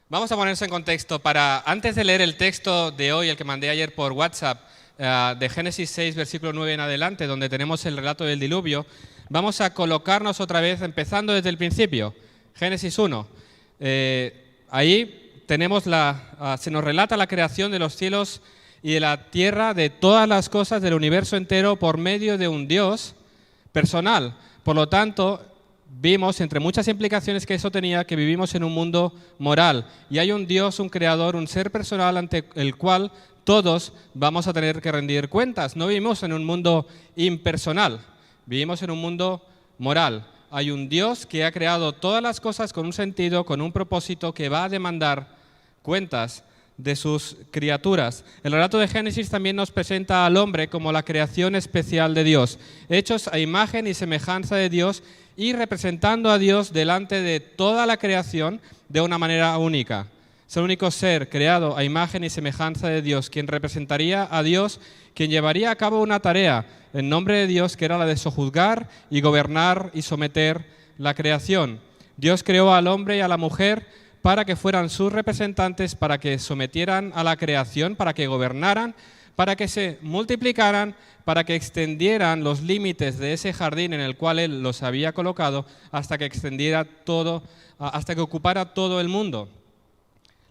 Vamos a ponerse en contexto. Antes de leer el texto de hoy, el que mandé ayer por WhatsApp, de Génesis 6, versículo 9 en adelante, donde tenemos el relato del diluvio, vamos a colocarnos otra vez, empezando desde el principio. Génesis 1. Ahí tenemos se nos relata la creación de los cielos y de la tierra, de todas las cosas del universo entero, por medio de un Dios personal. Por lo tanto, vimos, entre muchas implicaciones que eso tenía, que vivimos en un mundo moral. Y hay un Dios, un creador, un ser personal ante el cual todos vamos a tener que rendir cuentas. No vivimos en un mundo impersonal, vivimos en un mundo moral. Hay un Dios que ha creado todas las cosas con un sentido, con un propósito, que va a demandar cuentas de sus criaturas. El relato de Génesis también nos presenta al hombre como la creación especial de Dios, hechos a imagen y semejanza de Dios y representando a Dios delante de toda la creación de una manera única. Es el único ser creado a imagen y semejanza de Dios, quien representaría a Dios, quien llevaría a cabo una tarea en nombre de Dios, que era la de sojuzgar y gobernar y someter la creación. Dios creó al hombre y a la mujer para que fueran sus representantes, para que sometieran a la creación, para que gobernaran, para que se multiplicaran, para que extendieran los límites de ese jardín en el cual Él los había colocado, hasta que extendiera todo, hasta que ocupara todo el mundo.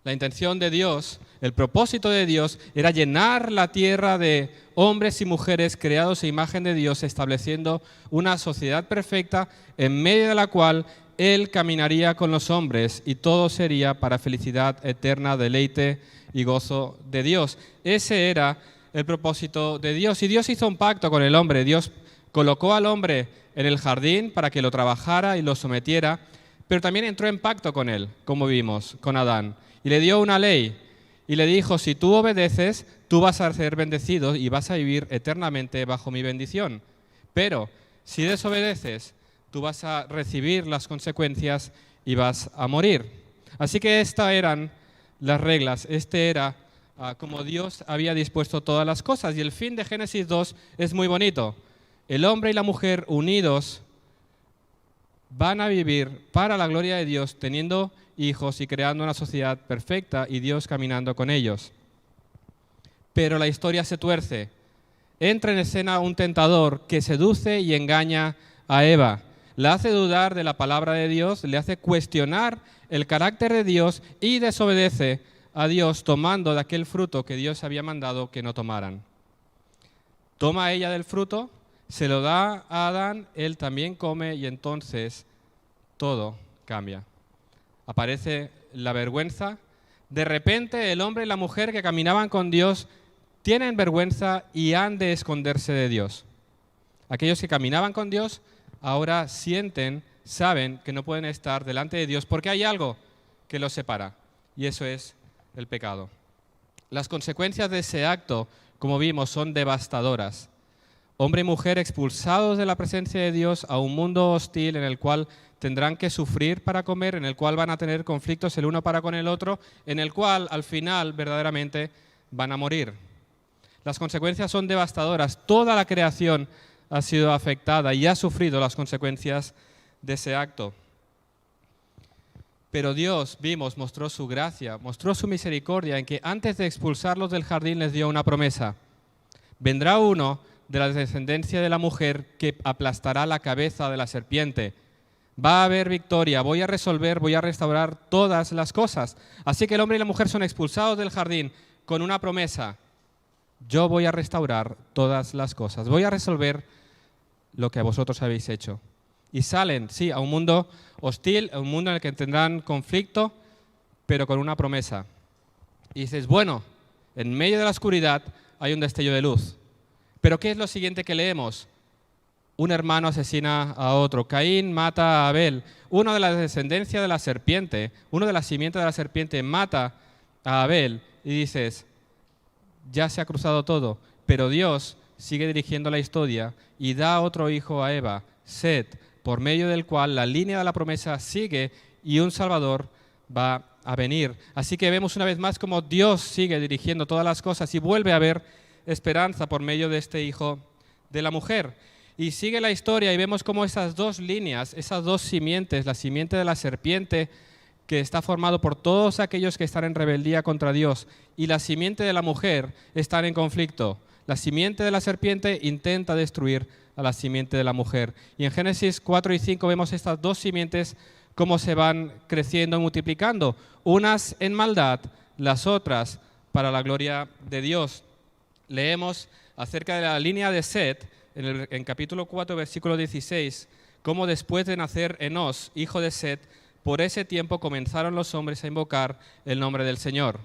La intención de Dios, el propósito de Dios, era llenar la tierra de hombres y mujeres creados a imagen de Dios, estableciendo una sociedad perfecta en medio de la cual Él caminaría con los hombres y todo sería para felicidad eterna, deleite y gozo de Dios. Ese era el propósito de Dios. Y Dios hizo un pacto con el hombre. Dios colocó al hombre en el jardín para que lo trabajara y lo sometiera, pero también entró en pacto con él, como vimos, con Adán. Y le dio una ley y le dijo: si tú obedeces, tú vas a ser bendecido y vas a vivir eternamente bajo mi bendición. Pero si desobedeces, tú vas a recibir las consecuencias y vas a morir. Así que estas eran las reglas, era como Dios había dispuesto todas las cosas. Y el fin de Génesis 2 es muy bonito. El hombre y la mujer unidos van a vivir para la gloria de Dios, teniendo hijos y creando una sociedad perfecta y Dios caminando con ellos. Pero la historia se tuerce. Entra en escena un tentador que seduce y engaña a Eva. La hace dudar de la palabra de Dios, le hace cuestionar el carácter de Dios y desobedece a Dios tomando de aquel fruto que Dios había mandado que no tomaran. Toma ella del fruto, se lo da a Adán, él también come y entonces todo cambia. Aparece la vergüenza. De repente el hombre y la mujer que caminaban con Dios tienen vergüenza y han de esconderse de Dios. Aquellos que caminaban con Dios ahora saben que no pueden estar delante de Dios porque hay algo que los separa, y eso es el pecado. Las consecuencias de ese acto, como vimos, son devastadoras. Hombre y mujer expulsados de la presencia de Dios a un mundo hostil en el cual tendrán que sufrir para comer, en el cual van a tener conflictos el uno para con el otro, en el cual al final verdaderamente van a morir. Las consecuencias son devastadoras. Toda la creación ha sido afectada y ha sufrido las consecuencias de ese acto. Pero Dios, mostró su gracia, mostró su misericordia en que antes de expulsarlos del jardín les dio una promesa. Vendrá uno de la descendencia de la mujer que aplastará la cabeza de la serpiente. Va a haber victoria, voy a restaurar todas las cosas. Así que el hombre y la mujer son expulsados del jardín con una promesa. Yo voy a restaurar todas las cosas, voy a resolver lo que vosotros habéis hecho. Y salen, sí, a un mundo hostil, a un mundo en el que tendrán conflicto, pero con una promesa. Y dices, bueno, en medio de la oscuridad hay un destello de luz. Pero ¿qué es lo siguiente que leemos? Un hermano asesina a otro. Caín mata a Abel. Uno de la descendencia de la serpiente, uno de la simiente de la serpiente mata a Abel. Y dices, ya se ha cruzado todo. Pero Dios sigue dirigiendo la historia y da otro hijo a Eva, Set, por medio del cual la línea de la promesa sigue y un Salvador va a venir. Así que vemos una vez más cómo Dios sigue dirigiendo todas las cosas y vuelve a haber esperanza por medio de este hijo de la mujer. Y sigue la historia y vemos cómo esas dos líneas, esas dos simientes, la simiente de la serpiente que está formado por todos aquellos que están en rebeldía contra Dios, y la simiente de la mujer están en conflicto. La simiente de la serpiente intenta destruir a la simiente de la mujer. Y en Génesis 4 y 5 vemos estas dos simientes cómo se van creciendo y multiplicando, unas en maldad, las otras para la gloria de Dios. Leemos acerca de la línea de Set, en capítulo 4, versículo 16, cómo después de nacer Enós, hijo de Set, por ese tiempo comenzaron los hombres a invocar el nombre del Señor.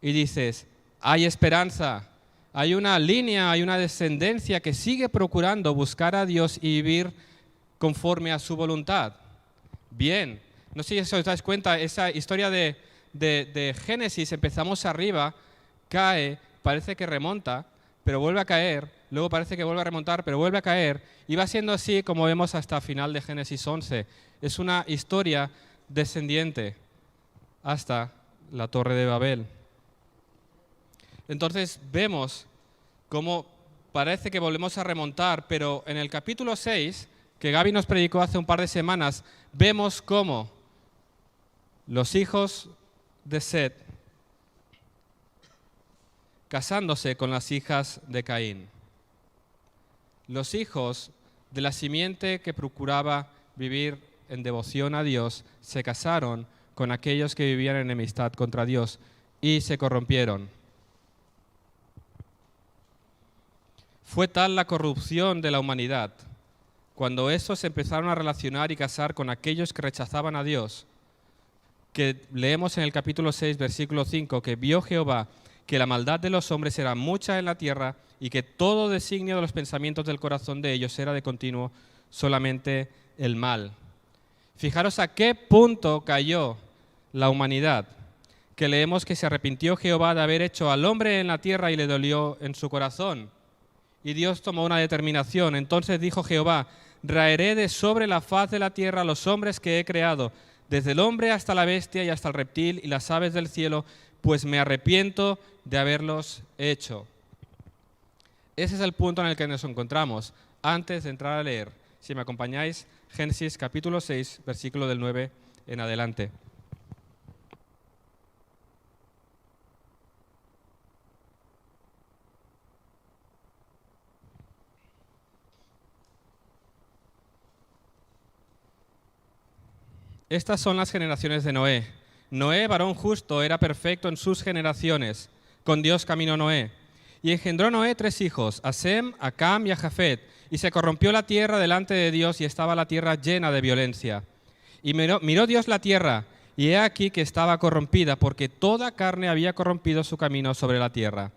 Y dices, hay esperanza, hay una línea, hay una descendencia que sigue procurando buscar a Dios y vivir conforme a su voluntad. Bien, no sé si os dais cuenta, esa historia de Génesis, empezamos arriba, cae, parece que remonta, pero vuelve a caer, luego parece que vuelve a remontar, pero vuelve a caer, y va siendo así como vemos hasta final de Génesis 11. Es una historia descendiente hasta la Torre de Babel. Entonces vemos cómo parece que volvemos a remontar, pero en el capítulo 6, que Gaby nos predicó hace un par de semanas, vemos cómo los hijos de Set casándose con las hijas de Caín. Los hijos de la simiente que procuraba vivir en devoción a Dios se casaron con aquellos que vivían en enemistad contra Dios y se corrompieron. Fue tal la corrupción de la humanidad, cuando estos se empezaron a relacionar y casar con aquellos que rechazaban a Dios, que leemos en el capítulo 6, versículo 5, que vio Jehová que la maldad de los hombres era mucha en la tierra y que todo designio de los pensamientos del corazón de ellos era de continuo solamente el mal. Fijaros a qué punto cayó la humanidad, que leemos que se arrepintió Jehová de haber hecho al hombre en la tierra y le dolió en su corazón. Y Dios tomó una determinación. Entonces dijo Jehová, raeré de sobre la faz de la tierra a los hombres que he creado, desde el hombre hasta la bestia y hasta el reptil y las aves del cielo, pues me arrepiento de haberlos hecho. Ese es el punto en el que nos encontramos. Antes de entrar a leer, si me acompañáis, Génesis capítulo 6, versículo del 9 en adelante. Estas son las generaciones de Noé. Noé, varón justo, era perfecto en sus generaciones. Con Dios caminó Noé. Y engendró Noé 3 hijos, a Sem, a Cam y a Jafet. Y se corrompió la tierra delante de Dios y estaba la tierra llena de violencia. Y miró Dios la tierra, y he aquí que estaba corrompida, porque toda carne había corrompido su camino sobre la tierra.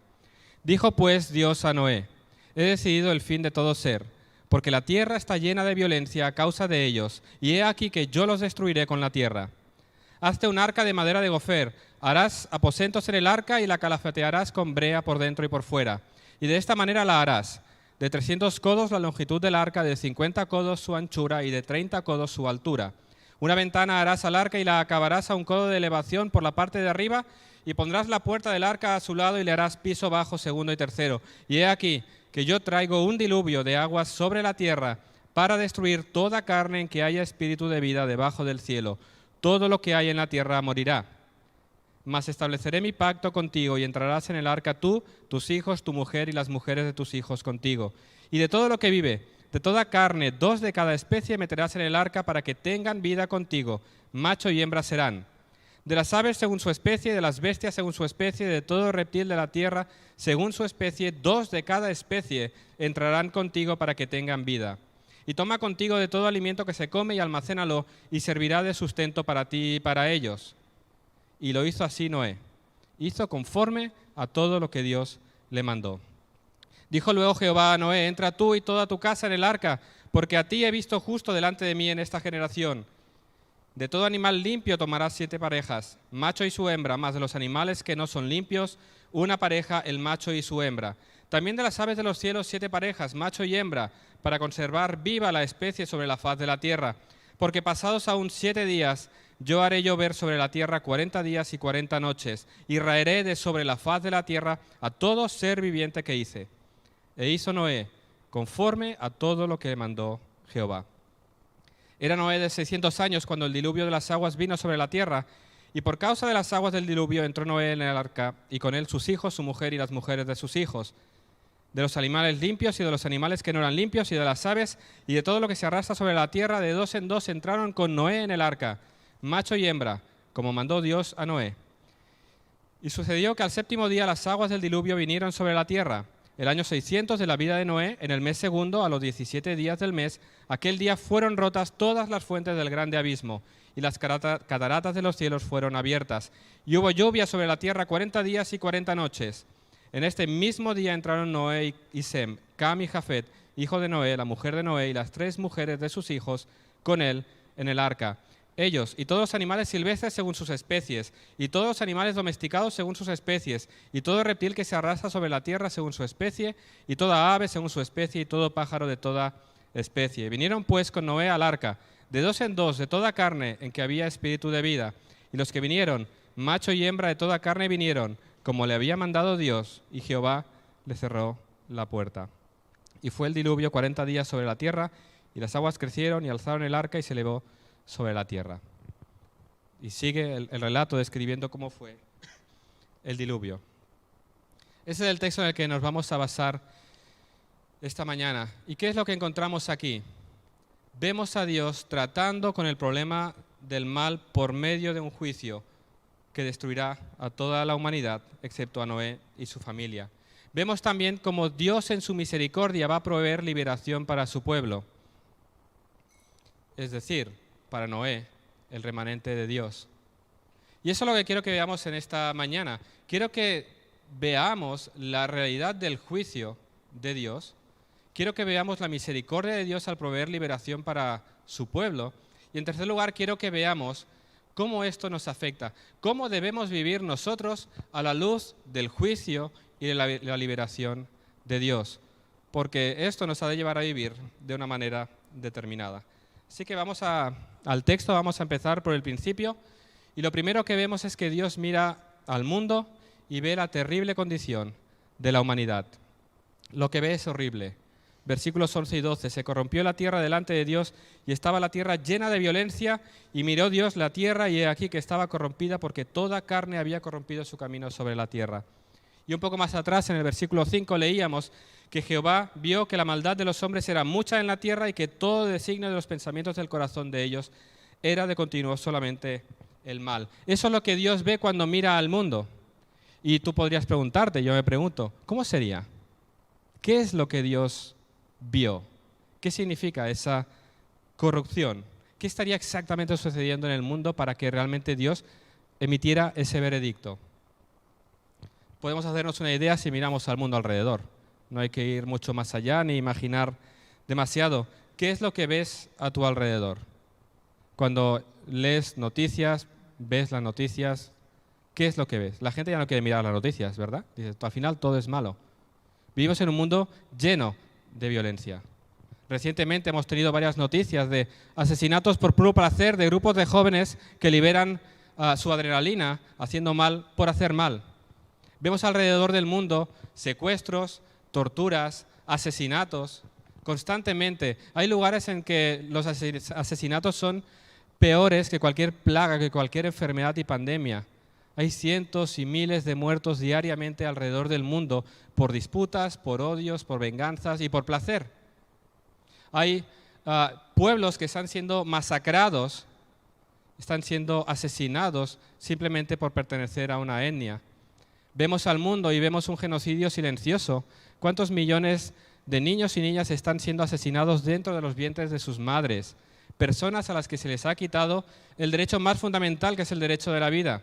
Dijo pues Dios a Noé, he decidido el fin de todo ser, porque la tierra está llena de violencia a causa de ellos, y he aquí que yo los destruiré con la tierra. Hazte un arca de madera de gofer, harás aposentos en el arca y la calafatearás con brea por dentro y por fuera. Y de esta manera la harás, de 300 codos la longitud del arca, de 50 codos su anchura y de 30 codos su altura. Una ventana harás al arca y la acabarás a 1 codo de elevación por la parte de arriba, y pondrás la puerta del arca a su lado y le harás piso bajo, segundo y tercero. Y he aquí que yo traigo un diluvio de aguas sobre la tierra para destruir toda carne en que haya espíritu de vida debajo del cielo. Todo lo que hay en la tierra morirá. Mas estableceré mi pacto contigo y entrarás en el arca tú, tus hijos, tu mujer y las mujeres de tus hijos contigo. Y de todo lo que vive, de toda carne, 2 de cada especie meterás en el arca para que tengan vida contigo. Macho y hembra serán. De las aves según su especie, de las bestias según su especie, de todo reptil de la tierra según su especie, 2 de cada especie entrarán contigo para que tengan vida. Y toma contigo de todo alimento que se come y almacénalo, y servirá de sustento para ti y para ellos. Y lo hizo así Noé. Hizo conforme a todo lo que Dios le mandó. Dijo luego Jehová a Noé, entra tú y toda tu casa en el arca, porque a ti he visto justo delante de mí en esta generación. De todo animal limpio tomarás 7 parejas, macho y su hembra, más de los animales que no son limpios, una pareja, el macho y su hembra. También de las aves de los cielos 7 parejas, macho y hembra, para conservar viva la especie sobre la faz de la tierra. Porque pasados aún 7 días, yo haré llover sobre la tierra 40 días y 40 noches, y raeré de sobre la faz de la tierra a todo ser viviente que hice. E hizo Noé conforme a todo lo que mandó Jehová. Era Noé de 600 años cuando el diluvio de las aguas vino sobre la tierra, y por causa de las aguas del diluvio entró Noé en el arca, y con él sus hijos, su mujer y las mujeres de sus hijos, de los animales limpios y de los animales que no eran limpios, y de las aves, y de todo lo que se arrastra sobre la tierra, de dos en dos entraron con Noé en el arca, macho y hembra, como mandó Dios a Noé. Y sucedió que al séptimo día las aguas del diluvio vinieron sobre la tierra. El año 600 de la vida de Noé, en el mes segundo, a los 17 días del mes, aquel día fueron rotas todas las fuentes del grande abismo, y las cataratas de los cielos fueron abiertas. Y hubo lluvia sobre la tierra 40 días y 40 noches. En este mismo día entraron Noé y Sem, Cam y Jafet, hijo de Noé, la mujer de Noé, y las 3 mujeres de sus hijos, con él en el arca. Ellos y todos los animales silvestres según sus especies, y todos los animales domesticados según sus especies, y todo reptil que se arrastra sobre la tierra según su especie, y toda ave según su especie, y todo pájaro de toda especie. Vinieron pues con Noé al arca, de dos en dos, de toda carne en que había espíritu de vida. Y los que vinieron, macho y hembra de toda carne vinieron, como le había mandado Dios, y Jehová le cerró la puerta. Y fue el diluvio 40 días sobre la tierra, y las aguas crecieron y alzaron el arca y se elevó sobre la tierra. Y sigue el relato describiendo cómo fue el diluvio. Ese es el texto en el que nos vamos a basar esta mañana. ¿Y qué es lo que encontramos aquí? Vemos a Dios tratando con el problema del mal por medio de un juicio que destruirá a toda la humanidad, excepto a Noé y su familia. Vemos también cómo Dios en su misericordia va a proveer liberación para su pueblo. Es decir, para Noé, el remanente de Dios. Y eso es lo que quiero que veamos en esta mañana. Quiero que veamos la realidad del juicio de Dios. Quiero que veamos la misericordia de Dios al proveer liberación para su pueblo. Y en tercer lugar, quiero que veamos cómo esto nos afecta. Cómo debemos vivir nosotros a la luz del juicio y de la liberación de Dios. Porque esto nos ha de llevar a vivir de una manera determinada. Así que vamos al texto, vamos a empezar por el principio. Y lo primero que vemos es que Dios mira al mundo y ve la terrible condición de la humanidad. Lo que ve es horrible. Versículos 11 y 12. Se corrompió la tierra delante de Dios y estaba la tierra llena de violencia, y miró Dios la tierra y he aquí que estaba corrompida porque toda carne había corrompido su camino sobre la tierra. Y un poco más atrás, en el versículo 5, leíamos que Jehová vio que la maldad de los hombres era mucha en la tierra y que todo designio de los pensamientos del corazón de ellos era de continuo solamente el mal. Eso es lo que Dios ve cuando mira al mundo. Y tú podrías preguntarte, yo me pregunto, ¿cómo sería? ¿Qué es lo que Dios vio? ¿Qué significa esa corrupción? ¿Qué estaría exactamente sucediendo en el mundo para que realmente Dios emitiera ese veredicto? Podemos hacernos una idea si miramos al mundo alrededor. No hay que ir mucho más allá ni imaginar demasiado. ¿Qué es lo que ves a tu alrededor? Cuando lees noticias, ves las noticias, ¿qué es lo que ves? La gente ya no quiere mirar las noticias, ¿verdad? Dice, al final todo es malo. Vivimos en un mundo lleno de violencia. Recientemente hemos tenido varias noticias de asesinatos por puro placer de grupos de jóvenes que liberan su adrenalina haciendo mal por hacer mal. Vemos alrededor del mundo secuestros, torturas, asesinatos, constantemente. Hay lugares en que los asesinatos son peores que cualquier plaga, que cualquier enfermedad y pandemia. Hay cientos y miles de muertos diariamente alrededor del mundo por disputas, por odios, por venganzas y por placer. Hay pueblos que están siendo masacrados, están siendo asesinados simplemente por pertenecer a una etnia. Vemos al mundo y vemos un genocidio silencioso. ¿Cuántos millones de niños y niñas están siendo asesinados dentro de los vientres de sus madres? Personas a las que se les ha quitado el derecho más fundamental, que es el derecho de la vida.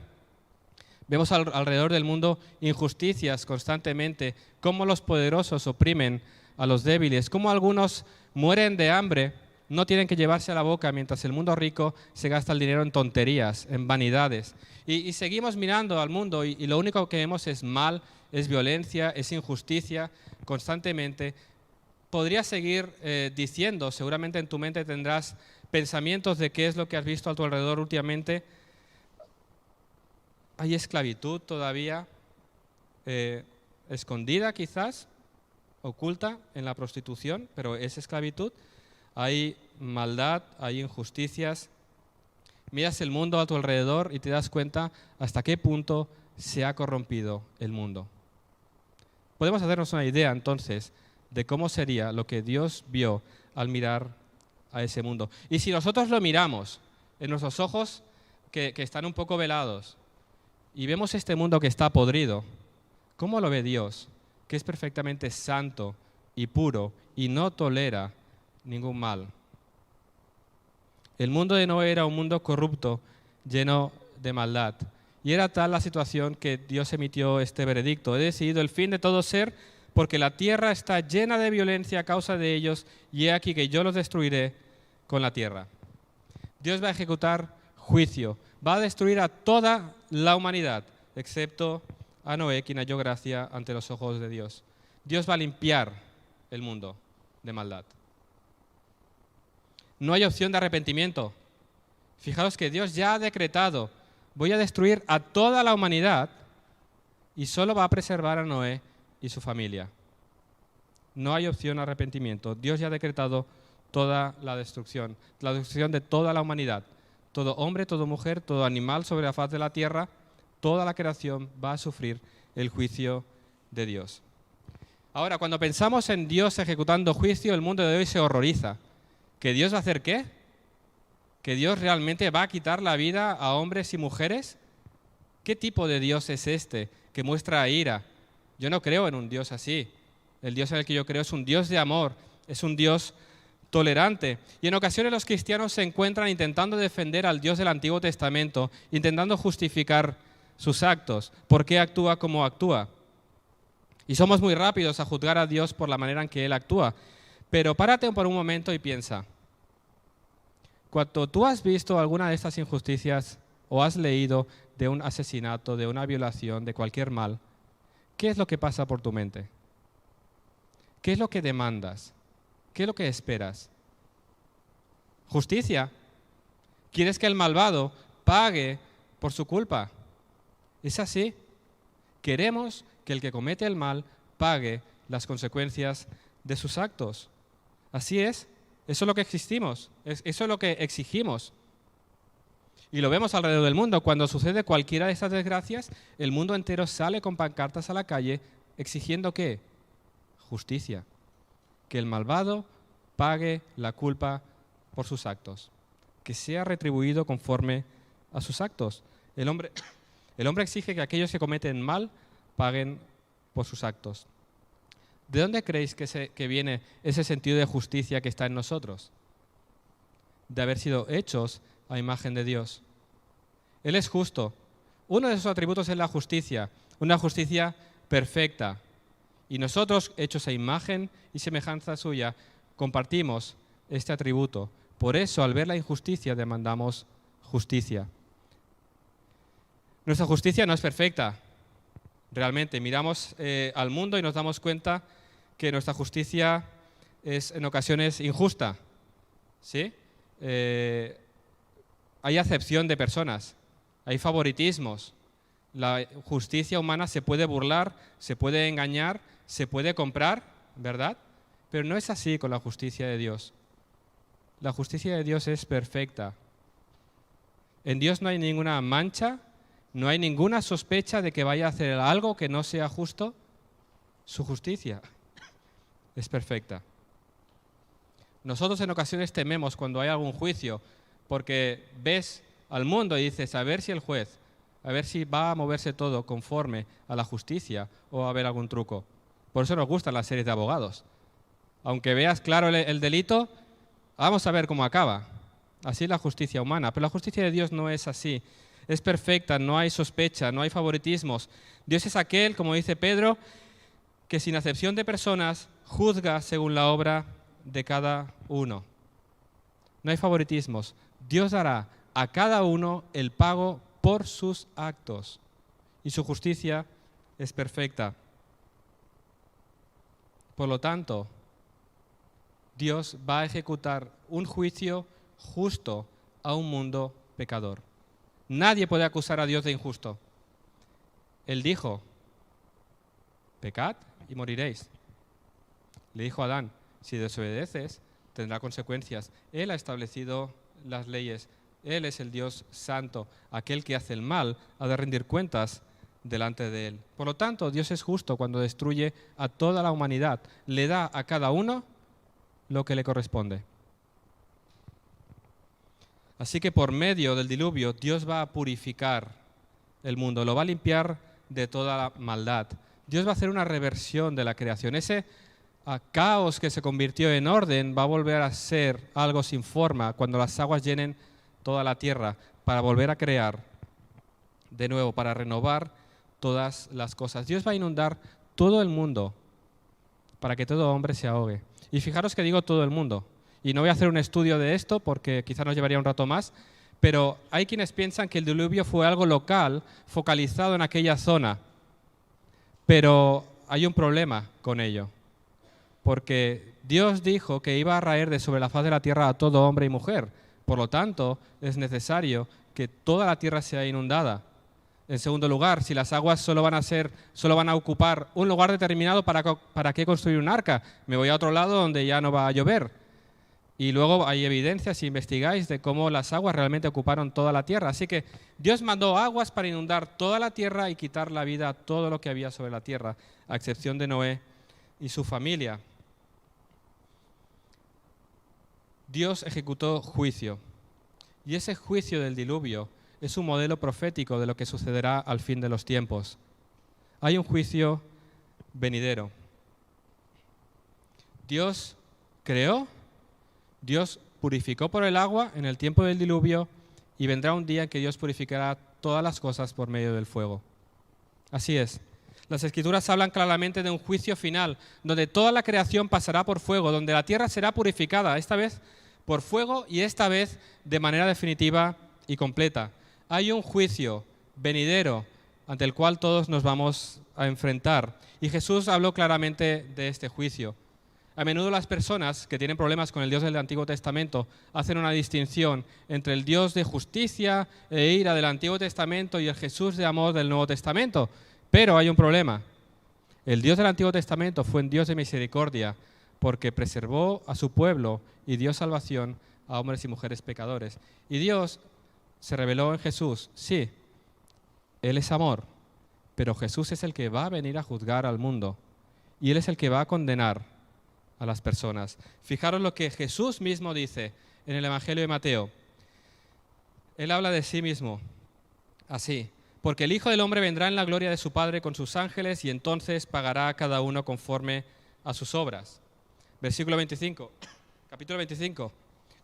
Vemos alrededor del mundo injusticias constantemente, cómo los poderosos oprimen a los débiles, cómo algunos mueren de hambre, no tienen que llevarse a la boca, mientras el mundo rico se gasta el dinero en tonterías, en vanidades. Y seguimos mirando al mundo y lo único que vemos es mal, es violencia, es injusticia constantemente. Podrías seguir diciendo, seguramente en tu mente tendrás pensamientos de qué es lo que has visto a tu alrededor últimamente. Hay esclavitud todavía, escondida quizás, oculta en la prostitución, pero es esclavitud. Hay maldad, hay injusticias. Miras el mundo a tu alrededor y te das cuenta hasta qué punto se ha corrompido el mundo. Podemos hacernos una idea entonces de cómo sería lo que Dios vio al mirar a ese mundo. Y si nosotros lo miramos en nuestros ojos que están un poco velados y vemos este mundo que está podrido, ¿cómo lo ve Dios? Que es perfectamente santo y puro y no tolera ningún mal. El mundo de Noé era un mundo corrupto, lleno de maldad. Y era tal la situación que Dios emitió este veredicto: he decidido el fin de todo ser, porque la tierra está llena de violencia a causa de ellos, y he aquí que yo los destruiré con la tierra. Dios va a ejecutar juicio, va a destruir a toda la humanidad, excepto a Noé, quien halló gracia ante los ojos de Dios. Dios va a limpiar el mundo de maldad. No hay opción de arrepentimiento. Fijaos que Dios ya ha decretado: voy a destruir a toda la humanidad, y solo va a preservar a Noé y su familia. No hay opción de arrepentimiento. Dios ya ha decretado toda la destrucción de toda la humanidad. Todo hombre, toda mujer, todo animal sobre la faz de la tierra, toda la creación va a sufrir el juicio de Dios. Ahora, cuando pensamos en Dios ejecutando juicio, el mundo de hoy se horroriza. ¿Que Dios va a hacer qué? ¿Que Dios realmente va a quitar la vida a hombres y mujeres? ¿Qué tipo de Dios es este que muestra ira? Yo no creo en un Dios así. El Dios en el que yo creo es un Dios de amor, es un Dios tolerante. Y en ocasiones los cristianos se encuentran intentando defender al Dios del Antiguo Testamento, intentando justificar sus actos, por qué actúa como actúa. Y somos muy rápidos a juzgar a Dios por la manera en que Él actúa. Pero párate por un momento y piensa: cuando tú has visto alguna de estas injusticias o has leído de un asesinato, de una violación, de cualquier mal, ¿qué es lo que pasa por tu mente? ¿Qué es lo que demandas? ¿Qué es lo que esperas? ¿Justicia? ¿Quieres que el malvado pague por su culpa? ¿Es así? Queremos que el que comete el mal pague las consecuencias de sus actos. Así es. Eso es lo que existimos. Eso es lo que exigimos. Y lo vemos alrededor del mundo. Cuando sucede cualquiera de estas desgracias, el mundo entero sale con pancartas a la calle exigiendo ¿qué? Justicia. Que el malvado pague la culpa por sus actos. Que sea retribuido conforme a sus actos. El hombre exige que aquellos que cometen mal paguen por sus actos. ¿De dónde creéis que viene ese sentido de justicia que está en nosotros? De haber sido hechos a imagen de Dios. Él es justo. Uno de sus atributos es la justicia, una justicia perfecta. Y nosotros, hechos a imagen y semejanza suya, compartimos este atributo. Por eso, al ver la injusticia, demandamos justicia. Nuestra justicia no es perfecta. Realmente, miramos al mundo y nos damos cuenta que nuestra justicia es en ocasiones injusta. ¿Sí? Hay acepción de personas, hay favoritismos. La justicia humana se puede burlar, se puede engañar, se puede comprar, ¿verdad? Pero no es así con la justicia de Dios. La justicia de Dios es perfecta. En Dios no hay ninguna mancha, no hay ninguna sospecha de que vaya a hacer algo que no sea justo. Su justicia es perfecta. Nosotros en ocasiones tememos cuando hay algún juicio, porque ves al mundo y dices, a ver si el juez, a ver si va a moverse todo conforme a la justicia o va a haber algún truco. Por eso nos gustan las series de abogados. Aunque veas claro el delito, vamos a ver cómo acaba. Así es la justicia humana, pero la justicia de Dios no es así. Es perfecta, no hay sospecha, no hay favoritismos. Dios es aquel, como dice Pedro, que sin acepción de personas juzga según la obra de cada uno. No hay favoritismos. Dios dará a cada uno el pago por sus actos y su justicia es perfecta. Por lo tanto, Dios va a ejecutar un juicio justo a un mundo pecador. Nadie puede acusar a Dios de injusto. Él dijo, pecad y moriréis. Le dijo a Adán, si desobedeces, tendrá consecuencias. Él ha establecido las leyes. Él es el Dios santo. Aquel que hace el mal ha de rendir cuentas delante de Él. Por lo tanto, Dios es justo cuando destruye a toda la humanidad. Le da a cada uno lo que le corresponde. Así que por medio del diluvio, Dios va a purificar el mundo, lo va a limpiar de toda la maldad. Dios va a hacer una reversión de la creación. Ese caos que se convirtió en orden va a volver a ser algo sin forma cuando las aguas llenen toda la tierra, para volver a crear de nuevo, para renovar todas las cosas. Dios va a inundar todo el mundo para que todo hombre se ahogue. Y fijaros que digo todo el mundo. Y no voy a hacer un estudio de esto porque quizá nos llevaría un rato más, pero hay quienes piensan que el diluvio fue algo local, focalizado en aquella zona. Pero hay un problema con ello, porque Dios dijo que iba a raer de sobre la faz de la tierra a todo hombre y mujer. Por lo tanto, es necesario que toda la tierra sea inundada. En segundo lugar, si las aguas solo van a ocupar un lugar determinado, ¿para qué construir un arca? Me voy a otro lado donde ya no va a llover. Y luego hay evidencia, si investigáis, de cómo las aguas realmente ocuparon toda la tierra. Así que Dios mandó aguas para inundar toda la tierra y quitar la vida a todo lo que había sobre la tierra, a excepción de Noé y su familia. Dios ejecutó juicio. Y ese juicio del diluvio es un modelo profético de lo que sucederá al fin de los tiempos. Hay un juicio venidero. Dios creó, Dios purificó por el agua en el tiempo del diluvio y vendrá un día en que Dios purificará todas las cosas por medio del fuego. Así es. Las Escrituras hablan claramente de un juicio final, donde toda la creación pasará por fuego, donde la tierra será purificada, esta vez por fuego y esta vez de manera definitiva y completa. Hay un juicio venidero ante el cual todos nos vamos a enfrentar. Y Jesús habló claramente de este juicio. A menudo las personas que tienen problemas con el Dios del Antiguo Testamento hacen una distinción entre el Dios de justicia e ira del Antiguo Testamento y el Jesús de amor del Nuevo Testamento. Pero hay un problema. El Dios del Antiguo Testamento fue un Dios de misericordia porque preservó a su pueblo y dio salvación a hombres y mujeres pecadores. Y Dios se reveló en Jesús. Sí, Él es amor, pero Jesús es el que va a venir a juzgar al mundo y Él es el que va a condenar a las personas. Fijaros lo que Jesús mismo dice en el Evangelio de Mateo. Él habla de sí mismo así: porque el Hijo del Hombre vendrá en la gloria de su Padre con sus ángeles y entonces pagará a cada uno conforme a sus obras. Versículo 25, capítulo 25.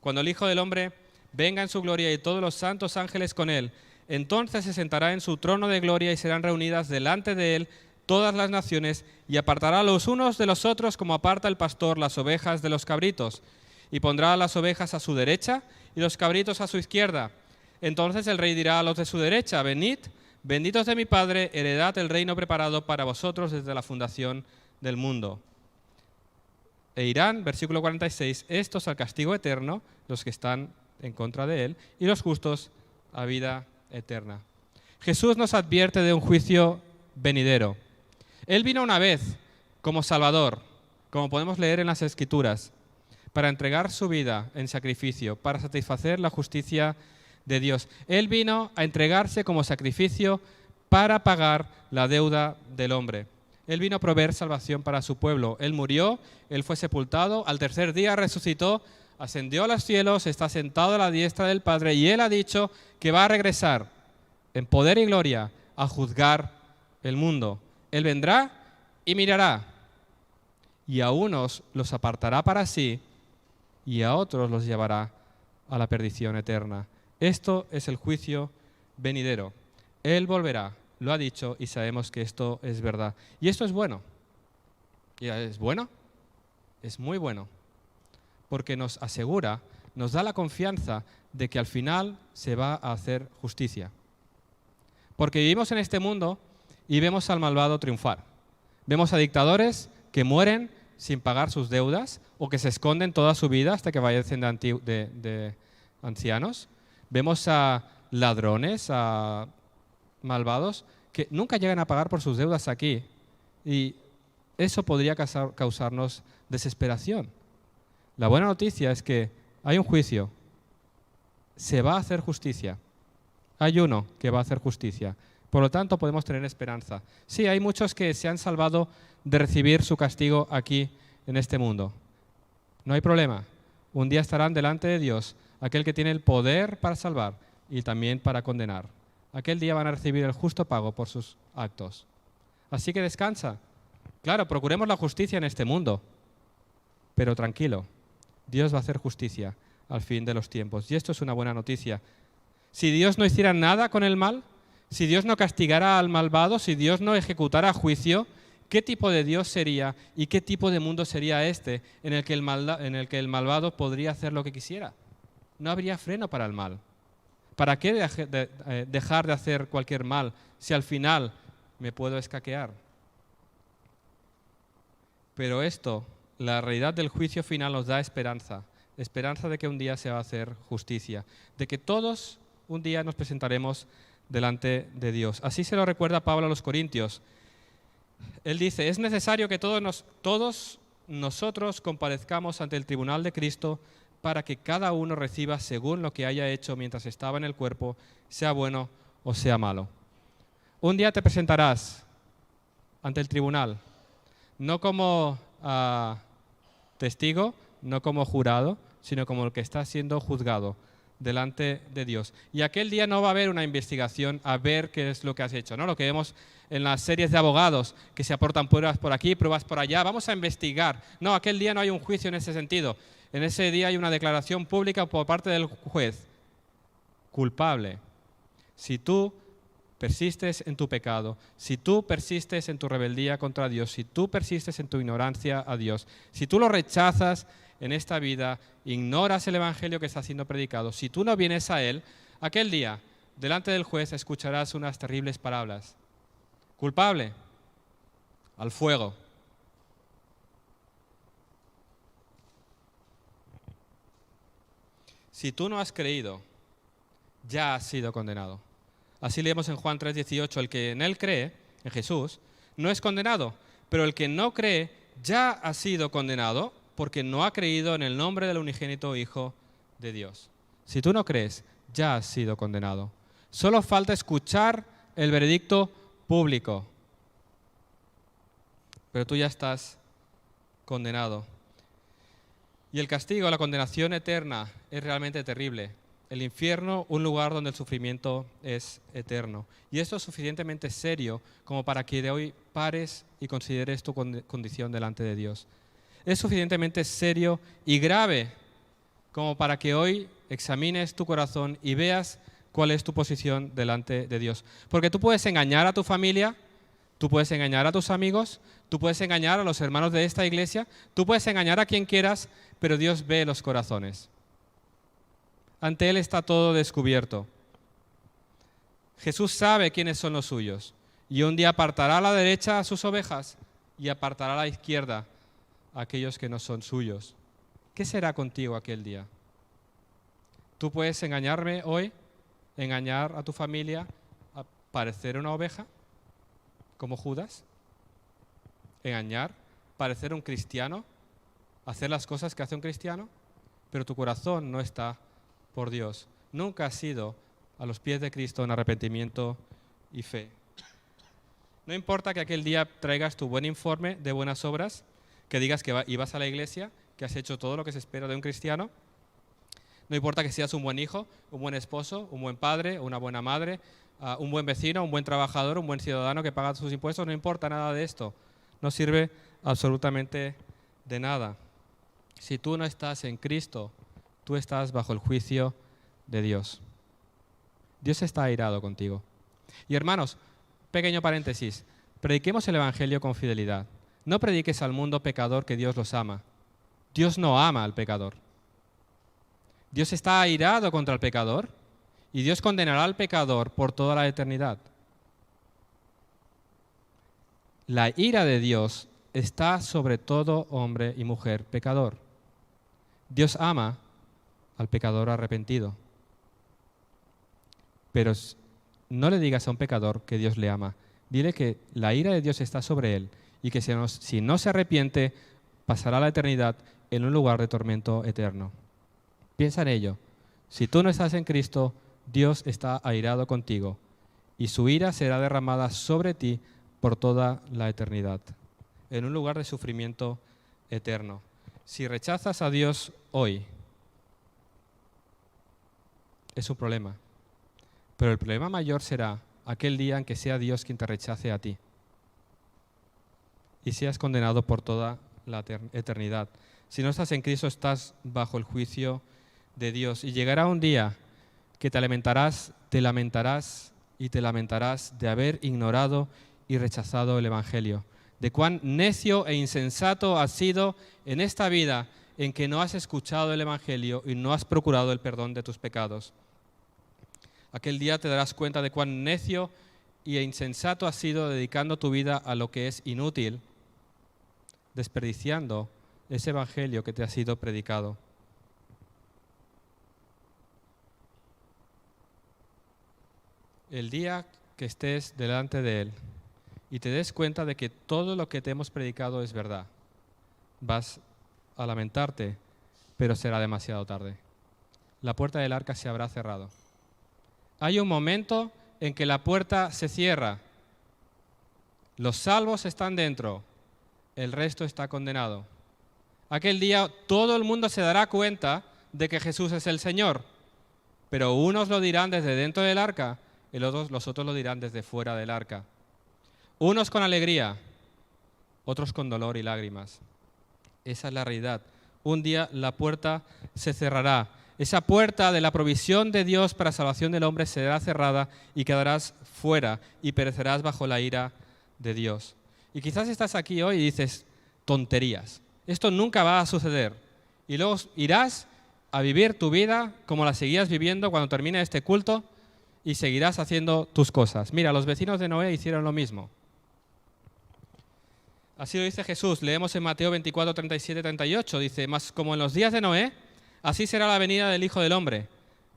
Cuando el Hijo del Hombre venga en su gloria y todos los santos ángeles con él, entonces se sentará en su trono de gloria y serán reunidas delante de él todas las naciones, y apartará los unos de los otros como aparta el pastor las ovejas de los cabritos, y pondrá las ovejas a su derecha y los cabritos a su izquierda. Entonces el rey dirá a los de su derecha: venid, benditos de mi Padre, heredad el reino preparado para vosotros desde la fundación del mundo. E irán, versículo 46, estos al castigo eterno, los que están en contra de él, y los justos a vida eterna. Jesús nos advierte de un juicio venidero. Él vino una vez como Salvador, como podemos leer en las Escrituras, para entregar su vida en sacrificio, para satisfacer la justicia de Dios. Él vino a entregarse como sacrificio para pagar la deuda del hombre. Él vino a proveer salvación para su pueblo. Él murió, Él fue sepultado, al tercer día resucitó, ascendió a los cielos, está sentado a la diestra del Padre y Él ha dicho que va a regresar en poder y gloria a juzgar el mundo. Él vendrá y mirará, y a unos los apartará para sí y a otros los llevará a la perdición eterna. Esto es el juicio venidero. Él volverá, lo ha dicho, y sabemos que esto es verdad. Y esto es bueno. ¿Y es bueno? Es muy bueno, porque nos asegura, nos da la confianza de que al final se va a hacer justicia. Porque vivimos en este mundo y vemos al malvado triunfar. Vemos a dictadores que mueren sin pagar sus deudas o que se esconden toda su vida hasta que fallecen de ancianos. Vemos a ladrones, a malvados que nunca llegan a pagar por sus deudas aquí. Y eso podría causarnos desesperación. La buena noticia es que hay un juicio, se va a hacer justicia. Hay uno que va a hacer justicia. Por lo tanto, podemos tener esperanza. Sí, hay muchos que se han salvado de recibir su castigo aquí en este mundo. No hay problema. Un día estarán delante de Dios, aquel que tiene el poder para salvar y también para condenar. Aquel día van a recibir el justo pago por sus actos. Así que descansa. Claro, procuremos la justicia en este mundo, pero tranquilo, Dios va a hacer justicia al fin de los tiempos. Y esto es una buena noticia. Si Dios no hiciera nada con el mal, si Dios no castigara al malvado, si Dios no ejecutara juicio, ¿qué tipo de Dios sería y qué tipo de mundo sería este en el que el malvado podría hacer lo que quisiera? No habría freno para el mal. ¿Para qué dejar de hacer cualquier mal si al final me puedo escaquear? Pero esto, la realidad del juicio final nos da esperanza. Esperanza de que un día se va a hacer justicia. De que todos un día nos presentaremos delante de Dios. Así se lo recuerda Pablo a los Corintios. Él dice, es necesario que todos nosotros comparezcamos ante el tribunal de Cristo para que cada uno reciba según lo que haya hecho mientras estaba en el cuerpo, sea bueno o sea malo. Un día te presentarás ante el tribunal, no como testigo, no como jurado, sino como el que está siendo juzgado delante de Dios. Y aquel día no va a haber una investigación a ver qué es lo que has hecho, ¿no? Lo que vemos en las series de abogados, que se aportan pruebas por aquí, pruebas por allá, vamos a investigar. No, aquel día no hay un juicio en ese sentido. En ese día hay una declaración pública por parte del juez. Culpable. Si tú persistes en tu pecado, si tú persistes en tu rebeldía contra Dios, si tú persistes en tu ignorancia a Dios, si tú lo rechazas en esta vida, ignoras el evangelio que está siendo predicado, si tú no vienes a él, aquel día, delante del juez, escucharás unas terribles palabras. Culpable, al fuego. Si tú no has creído, ya has sido condenado. Así leemos en Juan 3:18, el que en él cree, en Jesús, no es condenado, pero el que no cree ya ha sido condenado porque no ha creído en el nombre del unigénito Hijo de Dios. Si tú no crees, ya has sido condenado. Solo falta escuchar el veredicto público, pero tú ya estás condenado. Y el castigo, la condenación eterna, es realmente terrible. El infierno, un lugar donde el sufrimiento es eterno. Y esto es suficientemente serio como para que de hoy pares y consideres tu condición delante de Dios. Es suficientemente serio y grave como para que hoy examines tu corazón y veas cuál es tu posición delante de Dios. Porque tú puedes engañar a tu familia, tú puedes engañar a tus amigos, tú puedes engañar a los hermanos de esta iglesia, tú puedes engañar a quien quieras, pero Dios ve los corazones. Ante Él está todo descubierto. Jesús sabe quiénes son los suyos y un día apartará a la derecha a sus ovejas y apartará a la izquierda a aquellos que no son suyos. ¿Qué será contigo aquel día? ¿Tú puedes engañarme hoy? ¿Engañar a tu familia a parecer una oveja? ¿Como Judas? ¿Engañar? ¿Parecer un cristiano? ¿Hacer las cosas que hace un cristiano? Pero tu corazón no está por Dios. Nunca has sido a los pies de Cristo en arrepentimiento y fe. No importa que aquel día traigas tu buen informe de buenas obras, que digas que ibas a la iglesia, que has hecho todo lo que se espera de un cristiano. No importa que seas un buen hijo, un buen esposo, un buen padre, una buena madre, un buen vecino, un buen trabajador, un buen ciudadano que paga sus impuestos. No importa nada de esto. No sirve absolutamente de nada. Si tú no estás en Cristo, tú estás bajo el juicio de Dios. Dios está airado contigo. Y hermanos, pequeño paréntesis, prediquemos el evangelio con fidelidad. No prediques al mundo pecador que Dios los ama. Dios no ama al pecador. Dios está airado contra el pecador y Dios condenará al pecador por toda la eternidad. La ira de Dios está sobre todo hombre y mujer pecador. Dios ama al pecador arrepentido. Pero no le digas a un pecador que Dios le ama. Dile que la ira de Dios está sobre él y que si no se arrepiente, pasará la eternidad en un lugar de tormento eterno. Piensa en ello. Si tú no estás en Cristo, Dios está airado contigo y su ira será derramada sobre ti por toda la eternidad, en un lugar de sufrimiento eterno. Si rechazas a Dios hoy, es un problema. Pero el problema mayor será aquel día en que sea Dios quien te rechace a ti y seas condenado por toda la eternidad. Si no estás en Cristo, estás bajo el juicio de Dios. Y llegará un día que te lamentarás y te lamentarás de haber ignorado y rechazado el Evangelio. De cuán necio e insensato has sido en esta vida en que no has escuchado el Evangelio y no has procurado el perdón de tus pecados. Aquel día te darás cuenta de cuán necio e insensato has sido dedicando tu vida a lo que es inútil, desperdiciando ese Evangelio que te ha sido predicado. El día que estés delante de Él y te des cuenta de que todo lo que te hemos predicado es verdad, vas a lamentarte, pero será demasiado tarde. La puerta del arca se habrá cerrado. Hay un momento en que la puerta se cierra. Los salvos están dentro, el resto está condenado. Aquel día todo el mundo se dará cuenta de que Jesús es el Señor, pero unos lo dirán desde dentro del arca y los otros lo dirán desde fuera del arca. Unos con alegría, otros con dolor y lágrimas. Esa es la realidad. Un día la puerta se cerrará. Esa puerta de la provisión de Dios para salvación del hombre será cerrada y quedarás fuera y perecerás bajo la ira de Dios. Y quizás estás aquí hoy y dices, tonterías. Esto nunca va a suceder. Y luego irás a vivir tu vida como la seguías viviendo cuando termine este culto y seguirás haciendo tus cosas. Mira, los vecinos de Noé hicieron lo mismo. Así lo dice Jesús. Leemos en Mateo 24, 37, 38. Dice, mas como en los días de Noé, así será la venida del Hijo del Hombre.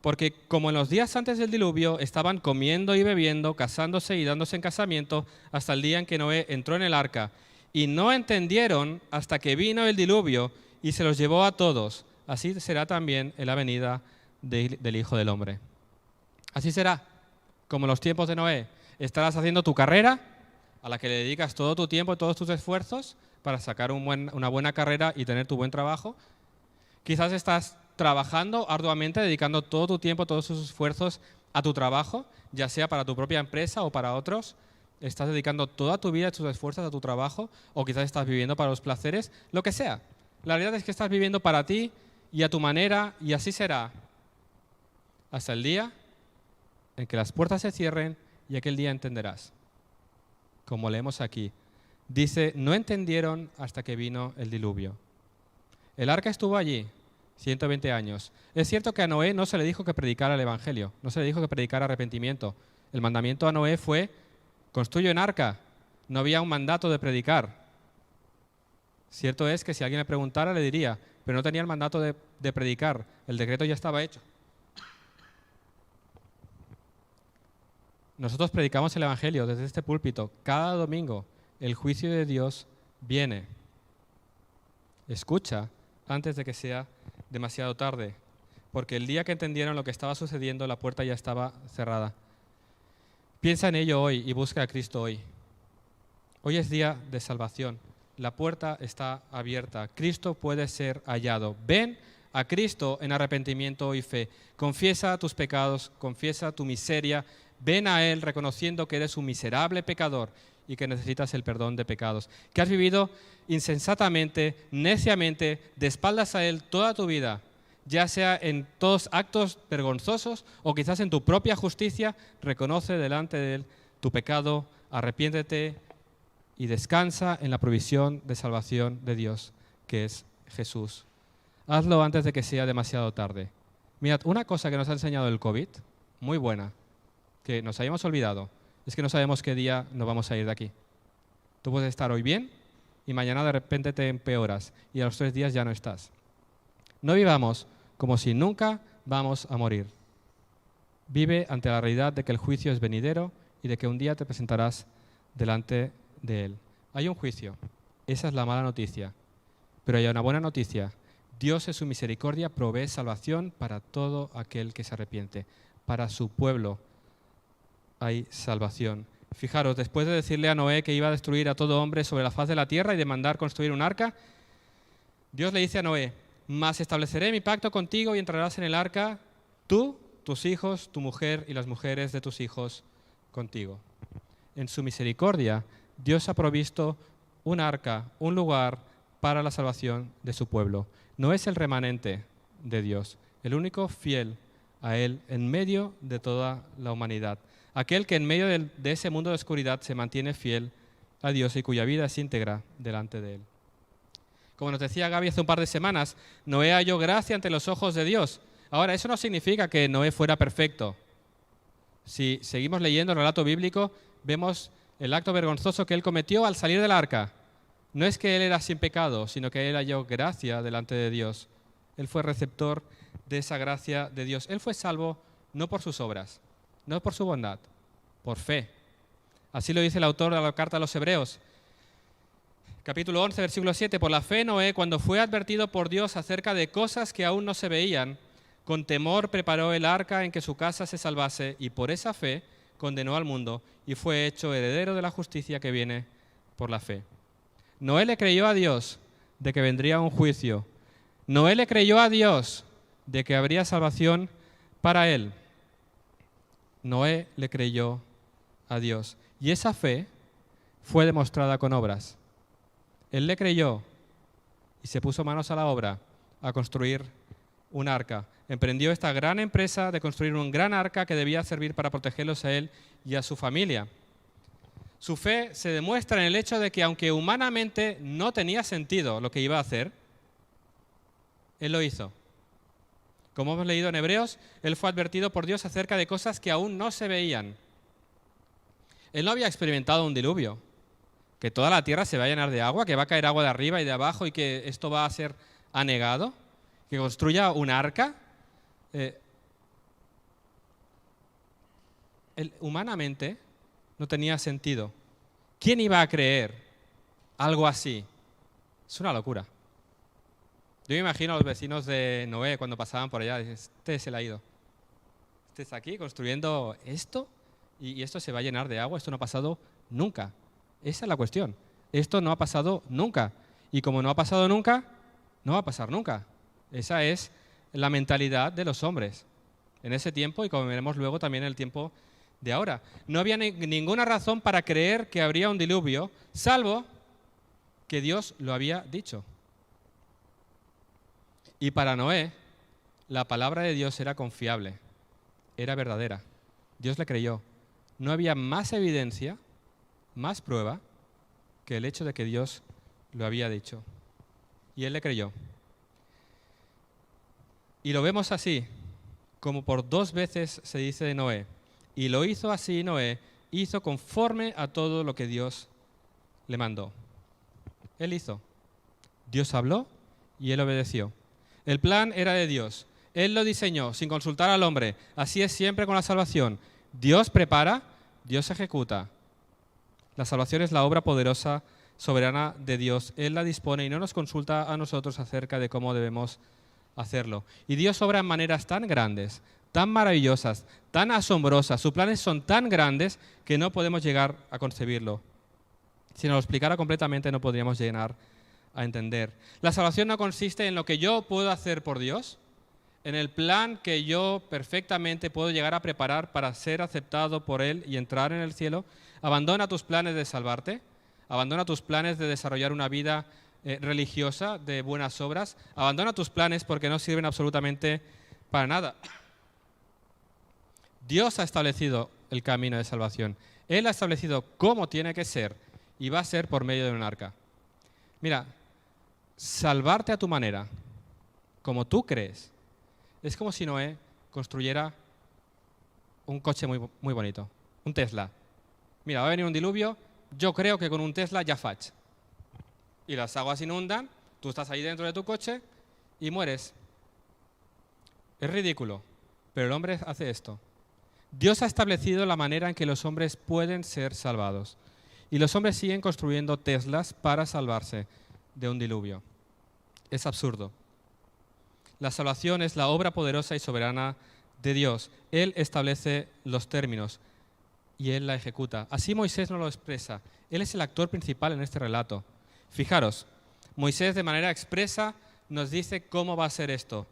Porque como en los días antes del diluvio estaban comiendo y bebiendo, casándose y dándose en casamiento, hasta el día en que Noé entró en el arca. Y no entendieron hasta que vino el diluvio y se los llevó a todos. Así será también en la venida del Hijo del Hombre. Así será, como en los tiempos de Noé. Estarás haciendo tu carrera, a la que le dedicas todo tu tiempo y todos tus esfuerzos para sacar una buena carrera y tener tu buen trabajo. Quizás estás trabajando arduamente, dedicando todo tu tiempo, todos tus esfuerzos a tu trabajo, ya sea para tu propia empresa o para otros. Estás dedicando toda tu vida y tus esfuerzos a tu trabajo, o quizás estás viviendo para los placeres, lo que sea. La realidad es que estás viviendo para ti y a tu manera, y así será hasta el día en que las puertas se cierren y aquel día entenderás. Como leemos aquí, dice, no entendieron hasta que vino el diluvio. El arca estuvo allí 120 años. Es cierto que a Noé no se le dijo que predicara el Evangelio, no se le dijo que predicara arrepentimiento. El mandamiento a Noé fue, construye un arca. No había un mandato de predicar. Cierto es que si alguien le preguntara le diría, pero no tenía el mandato de predicar. El decreto ya estaba hecho. Nosotros predicamos el Evangelio desde este púlpito. Cada domingo el juicio de Dios viene. Escucha antes de que sea demasiado tarde, porque el día que entendieron lo que estaba sucediendo, la puerta ya estaba cerrada. Piensa en ello hoy y busca a Cristo hoy. Hoy es día de salvación. La puerta está abierta. Cristo puede ser hallado. Ven a Cristo en arrepentimiento y fe. Confiesa tus pecados, confiesa tu miseria. Ven a Él reconociendo que eres un miserable pecador y que necesitas el perdón de pecados. Que has vivido insensatamente, neciamente, de espaldas a Él toda tu vida, ya sea en todos actos vergonzosos o quizás en tu propia justicia. Reconoce delante de Él tu pecado, arrepiéntete y descansa en la provisión de salvación de Dios, que es Jesús. Hazlo antes de que sea demasiado tarde. Mirad, una cosa que nos ha enseñado el COVID, muy buena, que nos hayamos olvidado, es que no sabemos qué día nos vamos a ir de aquí. Tú puedes estar hoy bien y mañana de repente te empeoras y a los 3 días ya no estás. No vivamos como si nunca vamos a morir. Vive ante la realidad de que el juicio es venidero y de que un día te presentarás delante de Él. Hay un juicio, esa es la mala noticia, pero hay una buena noticia, Dios en su misericordia provee salvación para todo aquel que se arrepiente. Para su pueblo hay salvación. Fijaros, después de decirle a Noé que iba a destruir a todo hombre sobre la faz de la tierra y de mandar construir un arca, Dios le dice a Noé: mas estableceré mi pacto contigo y entrarás en el arca, tú, tus hijos, tu mujer y las mujeres de tus hijos contigo. En su misericordia, Dios ha provisto un arca, un lugar para la salvación de su pueblo. No es el remanente de Dios, el único fiel a Él en medio de toda la humanidad. Aquel que en medio de ese mundo de oscuridad se mantiene fiel a Dios y cuya vida es íntegra delante de Él. Como nos decía Gaby hace un par de semanas, Noé halló gracia ante los ojos de Dios. Ahora, eso no significa que Noé fuera perfecto. Si seguimos leyendo el relato bíblico, vemos el acto vergonzoso que él cometió al salir del arca. No es que él era sin pecado, sino que él halló gracia delante de Dios. Él fue receptor de esa gracia de Dios. Él fue salvo no por sus obras, no por su bondad, por fe. Así lo dice el autor de la carta a los Hebreos. Capítulo 11, versículo 7. Por la fe Noé, cuando fue advertido por Dios acerca de cosas que aún no se veían, con temor preparó el arca en que su casa se salvase, y por esa fe condenó al mundo y fue hecho heredero de la justicia que viene por la fe. Noé le creyó a Dios de que vendría un juicio. Noé le creyó a Dios de que habría salvación para él. Noé le creyó a Dios. Y esa fe fue demostrada con obras. Él le creyó y se puso manos a la obra a construir un arca. Emprendió esta gran empresa de construir un gran arca que debía servir para protegerlos a él y a su familia. Su fe se demuestra en el hecho de que, aunque humanamente no tenía sentido lo que iba a hacer, él lo hizo. Como hemos leído en Hebreos, él fue advertido por Dios acerca de cosas que aún no se veían. Él no había experimentado un diluvio, que toda la tierra se va a llenar de agua, que va a caer agua de arriba y de abajo y que esto va a ser anegado, que construya un arca. Humanamente no tenía sentido. ¿Quién iba a creer algo así? Es una locura. Yo me imagino a los vecinos de Noé cuando pasaban por allá, este se le ha ido. Este está aquí construyendo esto y esto se va a llenar de agua, esto no ha pasado nunca. Esa es la cuestión. Esto no ha pasado nunca. Y como no ha pasado nunca, no va a pasar nunca. Esa es la mentalidad de los hombres en ese tiempo y como veremos luego también en el tiempo de ahora. No había ninguna razón para creer que habría un diluvio, salvo que Dios lo había dicho. Y para Noé, la palabra de Dios era confiable, era verdadera. Dios le creyó. No había más evidencia, más prueba, que el hecho de que Dios lo había dicho. Y él le creyó. Y lo vemos así, como por 2 veces se dice de Noé. Y lo hizo así Noé, hizo conforme a todo lo que Dios le mandó. Él hizo. Dios habló y él obedeció. El plan era de Dios. Él lo diseñó sin consultar al hombre. Así es siempre con la salvación. Dios prepara, Dios ejecuta. La salvación es la obra poderosa, soberana de Dios. Él la dispone y no nos consulta a nosotros acerca de cómo debemos hacerlo. Y Dios obra en maneras tan grandes, tan maravillosas, tan asombrosas. Sus planes son tan grandes que no podemos llegar a concebirlo. Si nos lo explicara completamente no podríamos llegar a entender. La salvación no consiste en lo que yo puedo hacer por Dios, en el plan que yo perfectamente puedo llegar a preparar para ser aceptado por Él y entrar en el cielo. Abandona tus planes de salvarte, abandona tus planes de desarrollar una vida religiosa de buenas obras, abandona tus planes porque no sirven absolutamente para nada. Dios ha establecido el camino de salvación. Él ha establecido cómo tiene que ser y va a ser por medio de un arca. Mira, salvarte a tu manera, como tú crees, es como si Noé construyera un coche muy, muy bonito, un Tesla. Mira, va a venir un diluvio, yo creo que con un Tesla ya faig. Y las aguas inundan, tú estás ahí dentro de tu coche y mueres. Es ridículo, pero el hombre hace esto. Dios ha establecido la manera en que los hombres pueden ser salvados. Y los hombres siguen construyendo Teslas para salvarse de un diluvio. Es absurdo. La salvación es la obra poderosa y soberana de Dios. Él establece los términos y Él la ejecuta. Así Moisés nos lo expresa. Él es el actor principal en este relato. Fijaros, Moisés de manera expresa nos dice cómo va a ser esto.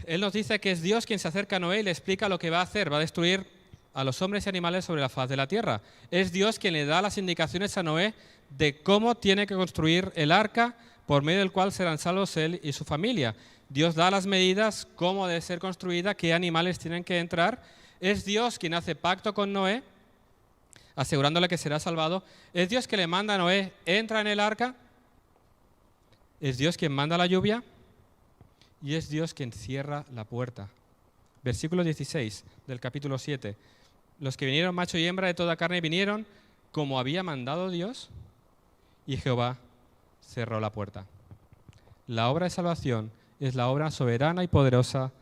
Él nos dice que es Dios quien se acerca a Noé y le explica lo que va a hacer. Va a destruir a los hombres y animales sobre la faz de la tierra. Es Dios quien le da las indicaciones a Noé de cómo tiene que construir el arca por medio del cual serán salvos él y su familia. Dios da las medidas, cómo debe ser construida, qué animales tienen que entrar. Es Dios quien hace pacto con Noé, asegurándole que será salvado. Es Dios que le manda a Noé, entra en el arca. Es Dios quien manda la lluvia y es Dios quien cierra la puerta. Versículo 16 del capítulo 7. Los que vinieron, macho y hembra de toda carne, vinieron como había mandado Dios y Jehová cerró la puerta. La obra de salvación es la obra soberana y poderosa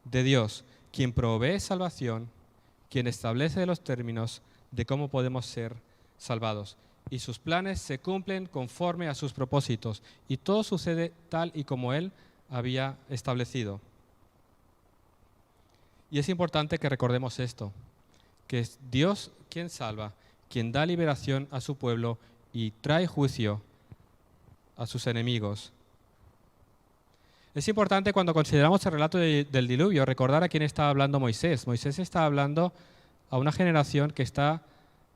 de Dios, quien provee salvación, quien establece los términos de cómo podemos ser salvados. Y sus planes se cumplen conforme a sus propósitos, y todo sucede tal y como Él había establecido. Y es importante que recordemos esto, que es Dios quien salva, quien da liberación a su pueblo y trae juicio a sus enemigos. Es importante cuando consideramos el relato del diluvio recordar a quién está hablando Moisés. Moisés está hablando a una generación que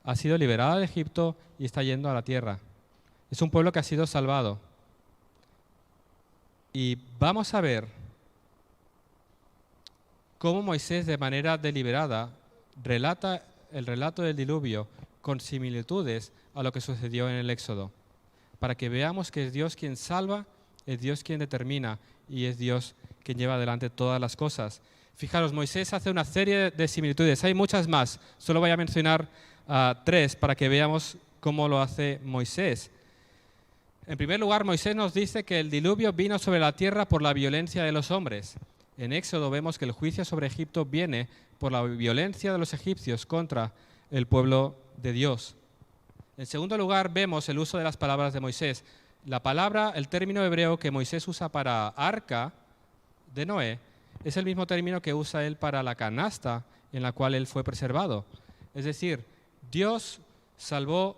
ha sido liberada de Egipto y está yendo a la tierra. Es un pueblo que ha sido salvado. Y vamos a ver cómo Moisés de manera deliberada relata el relato del diluvio con similitudes a lo que sucedió en el Éxodo, para que veamos que es Dios quien salva, es Dios quien determina y es Dios quien lleva adelante todas las cosas. Fijaros, Moisés hace una serie de similitudes, hay muchas más, solo voy a mencionar 3 para que veamos cómo lo hace Moisés. En primer lugar, Moisés nos dice que el diluvio vino sobre la tierra por la violencia de los hombres. En Éxodo vemos que el juicio sobre Egipto viene por la violencia de los egipcios contra el pueblo de Dios. En segundo lugar, vemos el uso de las palabras de Moisés. La palabra, el término hebreo que Moisés usa para arca de Noé, es el mismo término que usa él para la canasta en la cual él fue preservado. Es decir, Dios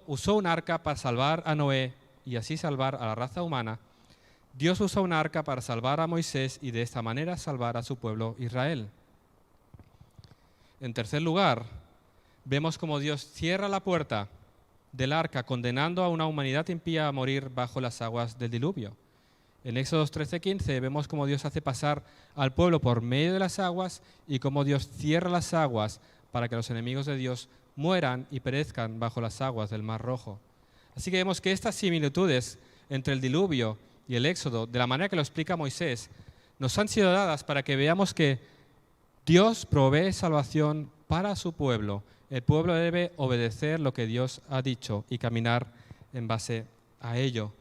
usó un arca para salvar a Noé y así salvar a la raza humana. Dios usó un arca para salvar a Moisés y de esta manera salvar a su pueblo Israel. En tercer lugar, vemos cómo Dios cierra la puerta del arca, condenando a una humanidad impía a morir bajo las aguas del diluvio. En Éxodo 13:15 vemos cómo Dios hace pasar al pueblo por medio de las aguas y cómo Dios cierra las aguas para que los enemigos de Dios mueran y perezcan bajo las aguas del Mar Rojo. Así que vemos que estas similitudes entre el diluvio y el Éxodo, de la manera que lo explica Moisés, nos han sido dadas para que veamos que Dios provee salvación para su pueblo. El pueblo debe obedecer lo que Dios ha dicho y caminar en base a ello.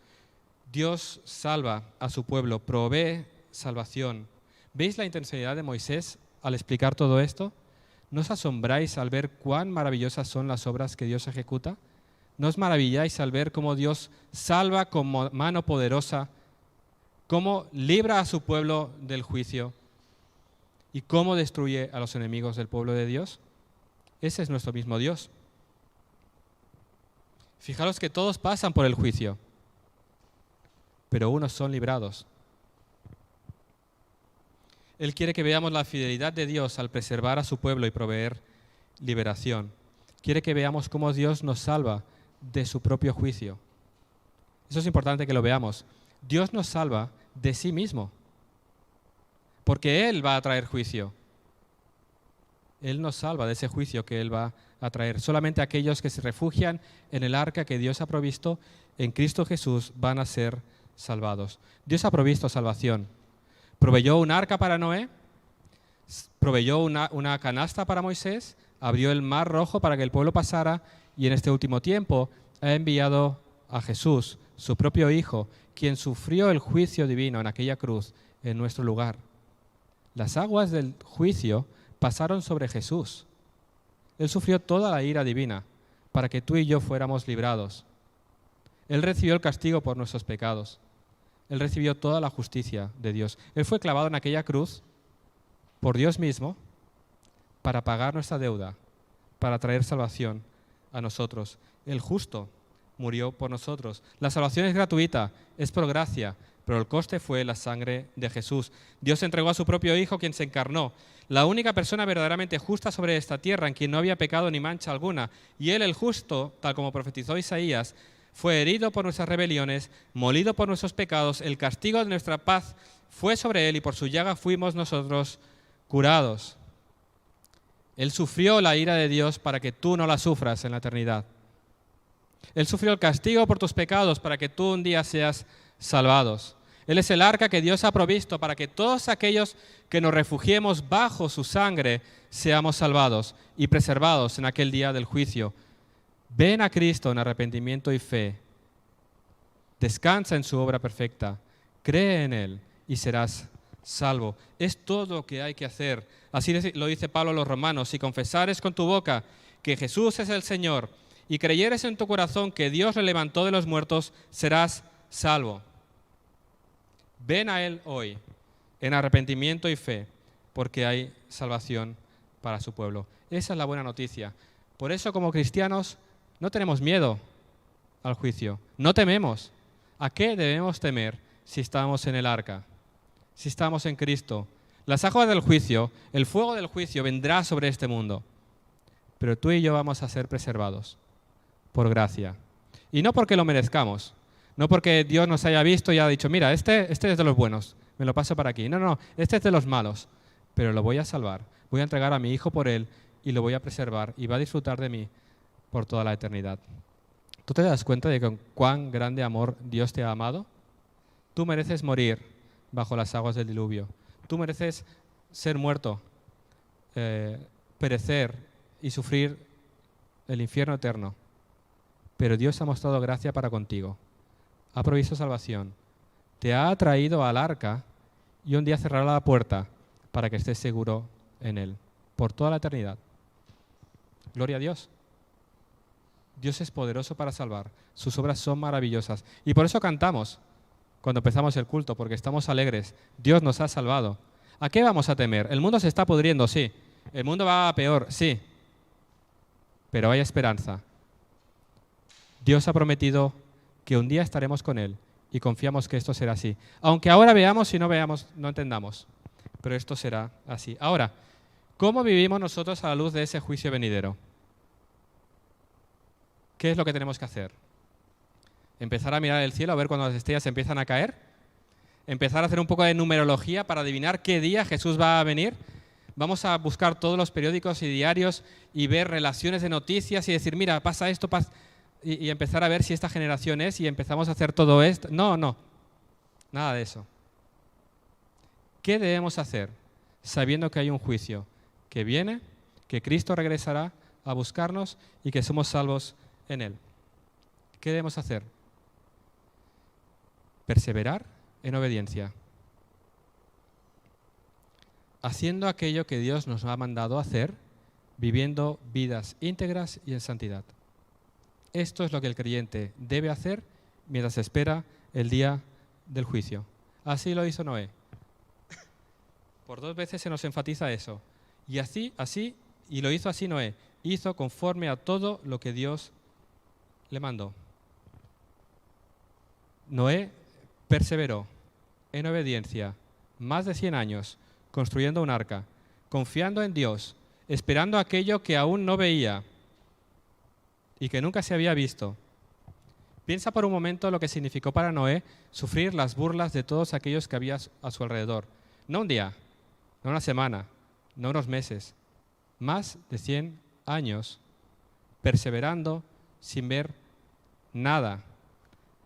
Dios salva a su pueblo, provee salvación. ¿Veis la intencionalidad de Moisés al explicar todo esto? ¿No os asombráis al ver cuán maravillosas son las obras que Dios ejecuta? ¿No os maravilláis al ver cómo Dios salva con mano poderosa, cómo libra a su pueblo del juicio y cómo destruye a los enemigos del pueblo de Dios? Ese es nuestro mismo Dios. Fijaros que todos pasan por el juicio, pero unos son librados. Él quiere que veamos la fidelidad de Dios al preservar a su pueblo y proveer liberación. Quiere que veamos cómo Dios nos salva de su propio juicio. Eso es importante que lo veamos. Dios nos salva de sí mismo, porque Él va a traer juicio. Él nos salva de ese juicio que Él va a traer. Solamente aquellos que se refugian en el arca que Dios ha provisto en Cristo Jesús van a ser salvados. Dios ha provisto salvación. Proveyó un arca para Noé, proveyó una canasta para Moisés, abrió el Mar Rojo para que el pueblo pasara y en este último tiempo ha enviado a Jesús, su propio Hijo, quien sufrió el juicio divino en aquella cruz en nuestro lugar. Las aguas del juicio pasaron sobre Jesús. Él sufrió toda la ira divina para que tú y yo fuéramos librados. Él recibió el castigo por nuestros pecados. Él recibió toda la justicia de Dios. Él fue clavado en aquella cruz por Dios mismo para pagar nuestra deuda, para traer salvación a nosotros. El justo murió por nosotros. La salvación es gratuita, es por gracia, pero el coste fue la sangre de Jesús. Dios entregó a su propio Hijo, quien se encarnó, la única persona verdaderamente justa sobre esta tierra, en quien no había pecado ni mancha alguna. Y Él, el justo, tal como profetizó Isaías, fue herido por nuestras rebeliones, molido por nuestros pecados, el castigo de nuestra paz fue sobre Él y por su llaga fuimos nosotros curados. Él sufrió la ira de Dios para que tú no la sufras en la eternidad. Él sufrió el castigo por tus pecados para que tú un día seas salvados. Él es el arca que Dios ha provisto para que todos aquellos que nos refugiemos bajo su sangre seamos salvados y preservados en aquel día del juicio. Ven a Cristo en arrepentimiento y fe. Descansa en su obra perfecta. Cree en Él y serás salvo. Es todo lo que hay que hacer. Así lo dice Pablo a los romanos. Si confesares con tu boca que Jesús es el Señor y creyeres en tu corazón que Dios le levantó de los muertos, serás salvo. Ven a Él hoy en arrepentimiento y fe, porque hay salvación para su pueblo. Esa es la buena noticia. Por eso, como cristianos, no tenemos miedo al juicio. No tememos. ¿A qué debemos temer si estamos en el arca? Si estamos en Cristo. Las aguas del juicio, el fuego del juicio vendrá sobre este mundo. Pero tú y yo vamos a ser preservados por gracia. Y no porque lo merezcamos. No porque Dios nos haya visto y haya dicho, mira, este es de los buenos, me lo paso para aquí. No, este es de los malos, pero lo voy a salvar. Voy a entregar a mi Hijo por Él y lo voy a preservar y va a disfrutar de mí por toda la eternidad. ¿Tú te das cuenta de con cuán grande amor Dios te ha amado? Tú mereces morir bajo las aguas del diluvio. Tú mereces ser muerto, perecer y sufrir el infierno eterno. Pero Dios ha mostrado gracia para contigo. Ha provisto salvación, te ha traído al arca y un día cerrará la puerta para que estés seguro en Él, por toda la eternidad. Gloria a Dios. Dios es poderoso para salvar, sus obras son maravillosas. Y por eso cantamos cuando empezamos el culto, porque estamos alegres. Dios nos ha salvado. ¿A qué vamos a temer? El mundo se está pudriendo, sí. El mundo va a peor, sí. Pero hay esperanza. Dios ha prometido que un día estaremos con Él y confiamos que esto será así. Aunque ahora veamos y no veamos, no entendamos, pero esto será así. Ahora, ¿cómo vivimos nosotros a la luz de ese juicio venidero? ¿Qué es lo que tenemos que hacer? ¿Empezar a mirar el cielo a ver cuando las estrellas empiezan a caer? ¿Empezar a hacer un poco de numerología para adivinar qué día Jesús va a venir? Vamos a buscar todos los periódicos y diarios y ver relaciones de noticias y decir, mira, pasa esto, pasa... Y empezar a ver si esta generación es y empezamos a hacer todo esto. No, nada de eso. ¿Qué debemos hacer sabiendo que hay un juicio que viene, que Cristo regresará a buscarnos y que somos salvos en Él? ¿Qué debemos hacer? Perseverar en obediencia, haciendo aquello que Dios nos ha mandado hacer, viviendo vidas íntegras y en santidad. Esto es lo que el creyente debe hacer mientras espera el día del juicio. Así lo hizo Noé. Por 2 veces se nos enfatiza eso. Y y lo hizo así Noé. Hizo conforme a todo lo que Dios le mandó. Noé perseveró en obediencia más de 100 años construyendo un arca, confiando en Dios, esperando aquello que aún no veía y que nunca se había visto. Piensa por un momento lo que significó para Noé sufrir las burlas de todos aquellos que había a su alrededor. No un día, no una semana, no unos meses, más de 100 años perseverando sin ver nada.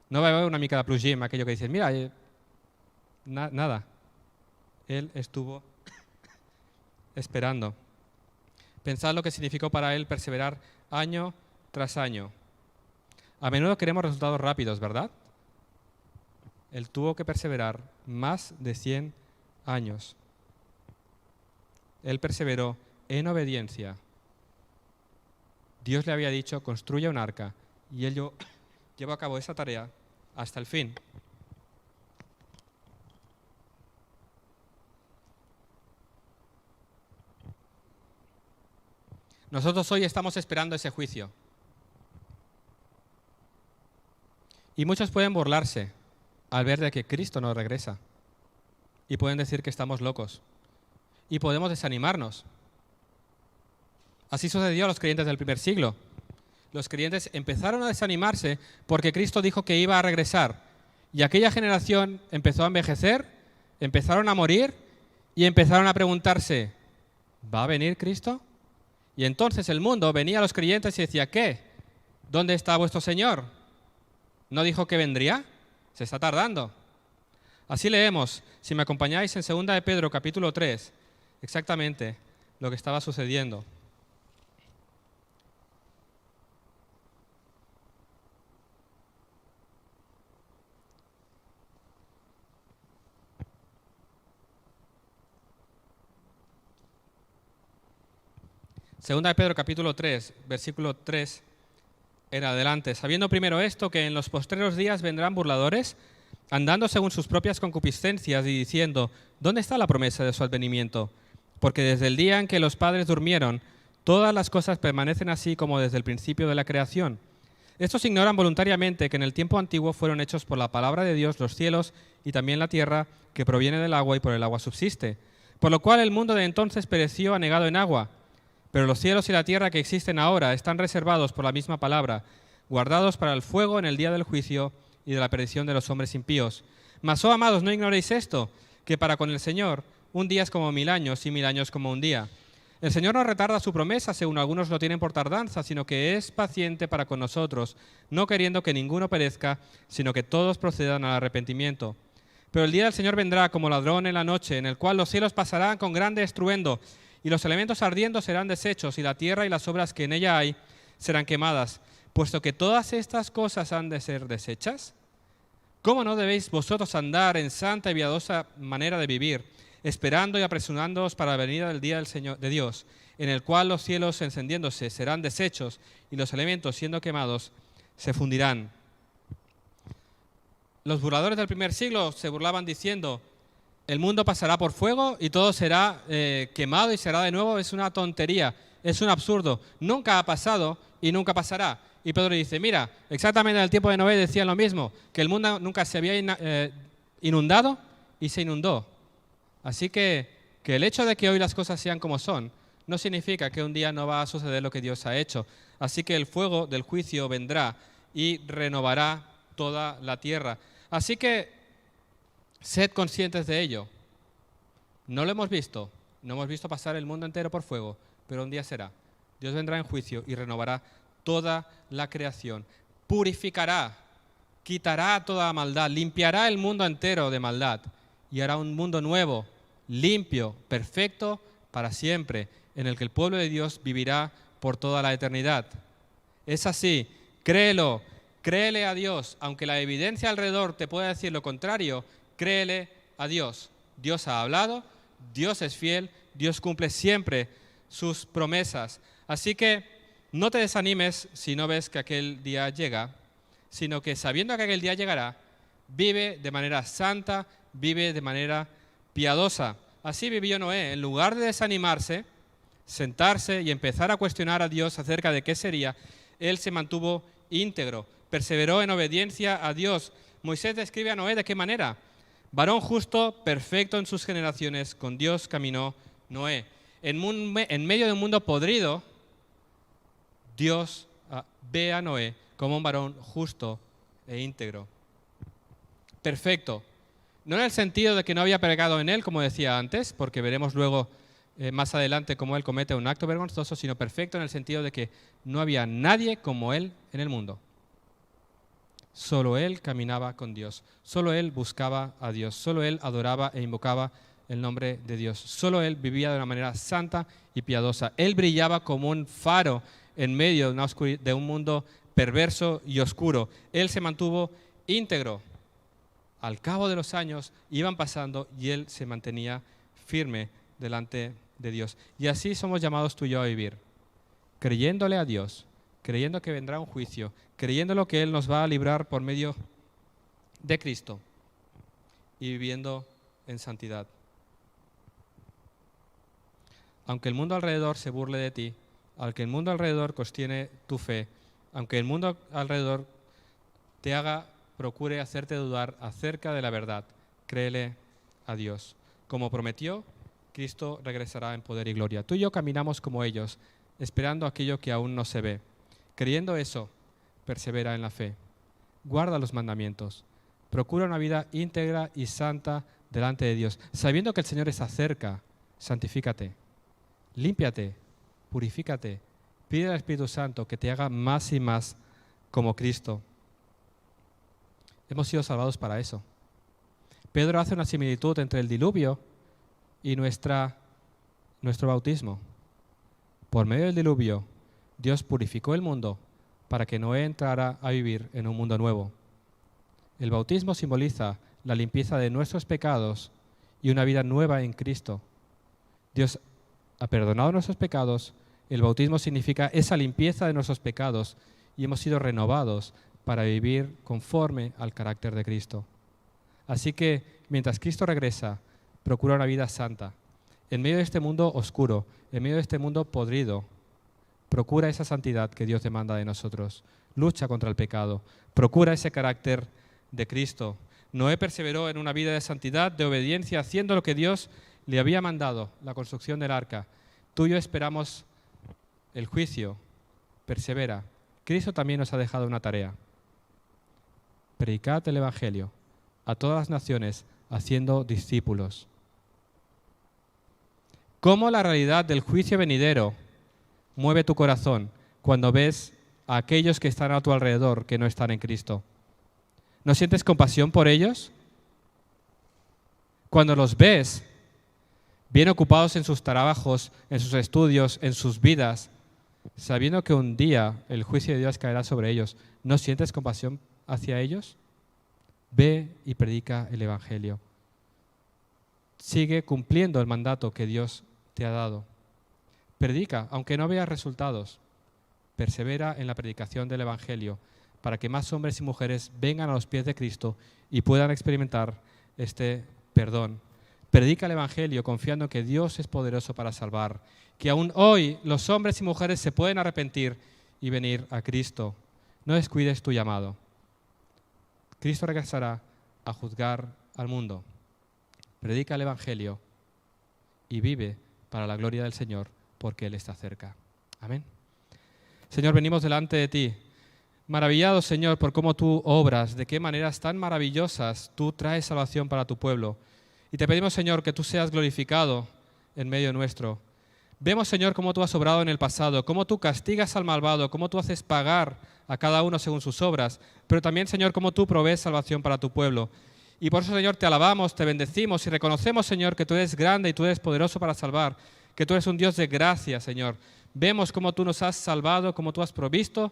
No va a haber una mica de plugim, aquello que dices, mira, nada. Él estuvo esperando. Pensad lo que significó para él perseverar año tras año. A menudo queremos resultados rápidos, ¿verdad? Él tuvo que perseverar más de 100 años. Él perseveró en obediencia. Dios le había dicho, construya un arca, y él llevó a cabo esa tarea hasta el fin. Nosotros hoy estamos esperando ese juicio. Y muchos pueden burlarse al ver de que Cristo no regresa. Y pueden decir que estamos locos. Y podemos desanimarnos. Así sucedió a los creyentes del primer siglo. Los creyentes empezaron a desanimarse porque Cristo dijo que iba a regresar. Y aquella generación empezó a envejecer, empezaron a morir y empezaron a preguntarse, ¿va a venir Cristo? Y entonces el mundo venía a los creyentes y decía, ¿qué? ¿Dónde está vuestro Señor? ¿No dijo que vendría? Se está tardando. Así leemos, si me acompañáis en 2 de Pedro capítulo 3, exactamente lo que estaba sucediendo. Segunda de Pedro capítulo 3, versículo 3 en adelante. Sabiendo primero esto, que en los postreros días vendrán burladores, andando según sus propias concupiscencias y diciendo, ¿dónde está la promesa de su advenimiento? Porque desde el día en que los padres durmieron, todas las cosas permanecen así como desde el principio de la creación. Estos ignoran voluntariamente que en el tiempo antiguo fueron hechos por la palabra de Dios los cielos y también la tierra, que proviene del agua y por el agua subsiste. Por lo cual el mundo de entonces pereció anegado en agua. Pero los cielos y la tierra que existen ahora están reservados por la misma palabra, guardados para el fuego en el día del juicio y de la perdición de los hombres impíos. Mas, oh amados, no ignoréis esto, que para con el Señor un día es como 1000 años y 1000 años como un día. El Señor no retarda su promesa, según algunos lo tienen por tardanza, sino que es paciente para con nosotros, no queriendo que ninguno perezca, sino que todos procedan al arrepentimiento. Pero el día del Señor vendrá como ladrón en la noche, en el cual los cielos pasarán con grande estruendo, y los elementos ardiendo serán deshechos, y la tierra y las obras que en ella hay serán quemadas. Puesto que todas estas cosas han de ser deshechas, ¿cómo no debéis vosotros andar en santa y piadosa manera de vivir, esperando y apresurándoos para la venida del día del Señor de Dios, en el cual los cielos encendiéndose serán deshechos, y los elementos siendo quemados se fundirán? Los burladores del primer siglo se burlaban diciendo, el mundo pasará por fuego y todo será quemado y será de nuevo. Es una tontería, es un absurdo. Nunca ha pasado y nunca pasará. Y Pedro dice, mira, exactamente en el tiempo de Noé decían lo mismo, que el mundo nunca se había inundado y se inundó. Así que el hecho de que hoy las cosas sean como son no significa que un día no va a suceder lo que Dios ha hecho. Así que el fuego del juicio vendrá y renovará toda la tierra. Así que sed conscientes de ello. No lo hemos visto, no hemos visto pasar el mundo entero por fuego, pero un día será. Dios vendrá en juicio y renovará toda la creación. Purificará, quitará toda maldad, limpiará el mundo entero de maldad y hará un mundo nuevo, limpio, perfecto para siempre, en el que el pueblo de Dios vivirá por toda la eternidad. Es así, créelo, créele a Dios, aunque la evidencia alrededor te pueda decir lo contrario. Créele a Dios. Dios ha hablado, Dios es fiel, Dios cumple siempre sus promesas. Así que no te desanimes si no ves que aquel día llega, sino que sabiendo que aquel día llegará, vive de manera santa, vive de manera piadosa. Así vivió Noé. En lugar de desanimarse, sentarse y empezar a cuestionar a Dios acerca de qué sería, él se mantuvo íntegro, perseveró en obediencia a Dios. Moisés describe a Noé de qué manera. Varón justo, perfecto en sus generaciones, con Dios caminó Noé. En medio de un mundo podrido, Dios ve a Noé como un varón justo e íntegro. Perfecto. No en el sentido de que no había pecado en él, como decía antes, porque veremos luego más adelante cómo él comete un acto vergonzoso, sino perfecto en el sentido de que no había nadie como él en el mundo. Solo él caminaba con Dios, solo él buscaba a Dios, solo él adoraba e invocaba el nombre de Dios, solo él vivía de una manera santa y piadosa. Él brillaba como un faro en medio de un mundo perverso y oscuro. Él se mantuvo íntegro. Al cabo de los años iban pasando y él se mantenía firme delante de Dios. Y así somos llamados tú y yo a vivir, creyéndole a Dios, creyendo que vendrá un juicio, creyendo lo que Él nos va a librar por medio de Cristo y viviendo en santidad. Aunque el mundo alrededor se burle de ti, aunque el mundo alrededor cuestione tu fe, aunque el mundo alrededor te procure hacerte dudar acerca de la verdad, créele a Dios. Como prometió, Cristo regresará en poder y gloria. Tú y yo caminamos como ellos, esperando aquello que aún no se ve. Creyendo eso, persevera en la fe. Guarda los mandamientos. Procura una vida íntegra y santa delante de Dios. Sabiendo que el Señor está cerca, santifícate, límpiate, purifícate. Pide al Espíritu Santo que te haga más y más como Cristo. Hemos sido salvados para eso. Pedro hace una similitud entre el diluvio y nuestro bautismo. Por medio del diluvio, Dios purificó el mundo para que Noé entrara a vivir en un mundo nuevo. El bautismo simboliza la limpieza de nuestros pecados y una vida nueva en Cristo. Dios ha perdonado nuestros pecados. El bautismo significa esa limpieza de nuestros pecados y hemos sido renovados para vivir conforme al carácter de Cristo. Así que, mientras Cristo regresa, procura una vida santa. En medio de este mundo oscuro, en medio de este mundo podrido, procura esa santidad que Dios demanda de nosotros. Lucha contra el pecado. Procura ese carácter de Cristo. Noé perseveró en una vida de santidad, de obediencia, haciendo lo que Dios le había mandado, la construcción del arca. Tú y yo esperamos el juicio. Persevera. Cristo también nos ha dejado una tarea. Predicad el Evangelio a todas las naciones, haciendo discípulos. ¿Cómo la realidad del juicio venidero mueve tu corazón cuando ves a aquellos que están a tu alrededor que no están en Cristo? ¿No sientes compasión por ellos? Cuando los ves bien ocupados en sus trabajos, en sus estudios, en sus vidas, sabiendo que un día el juicio de Dios caerá sobre ellos, ¿no sientes compasión hacia ellos? Ve y predica el Evangelio. Sigue cumpliendo el mandato que Dios te ha dado. Predica, aunque no veas resultados. Persevera en la predicación del Evangelio para que más hombres y mujeres vengan a los pies de Cristo y puedan experimentar este perdón. Predica el Evangelio confiando en que Dios es poderoso para salvar, que aún hoy los hombres y mujeres se pueden arrepentir y venir a Cristo. No descuides tu llamado. Cristo regresará a juzgar al mundo. Predica el Evangelio y vive para la gloria del Señor, porque Él está cerca. Amén. Señor, venimos delante de ti, maravillados, Señor, por cómo tú obras, de qué maneras tan maravillosas tú traes salvación para tu pueblo. Y te pedimos, Señor, que tú seas glorificado en medio nuestro. Vemos, Señor, cómo tú has obrado en el pasado, cómo tú castigas al malvado, cómo tú haces pagar a cada uno según sus obras, pero también, Señor, cómo tú provees salvación para tu pueblo. Y por eso, Señor, te alabamos, te bendecimos y reconocemos, Señor, que tú eres grande y tú eres poderoso para salvar, que tú eres un Dios de gracia, Señor. Vemos cómo tú nos has salvado, cómo tú has provisto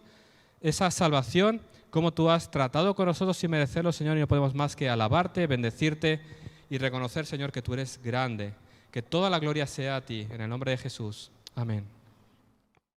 esa salvación, cómo tú has tratado con nosotros sin merecerlo, Señor, y no podemos más que alabarte, bendecirte y reconocer, Señor, que tú eres grande. Que toda la gloria sea a ti, en el nombre de Jesús. Amén.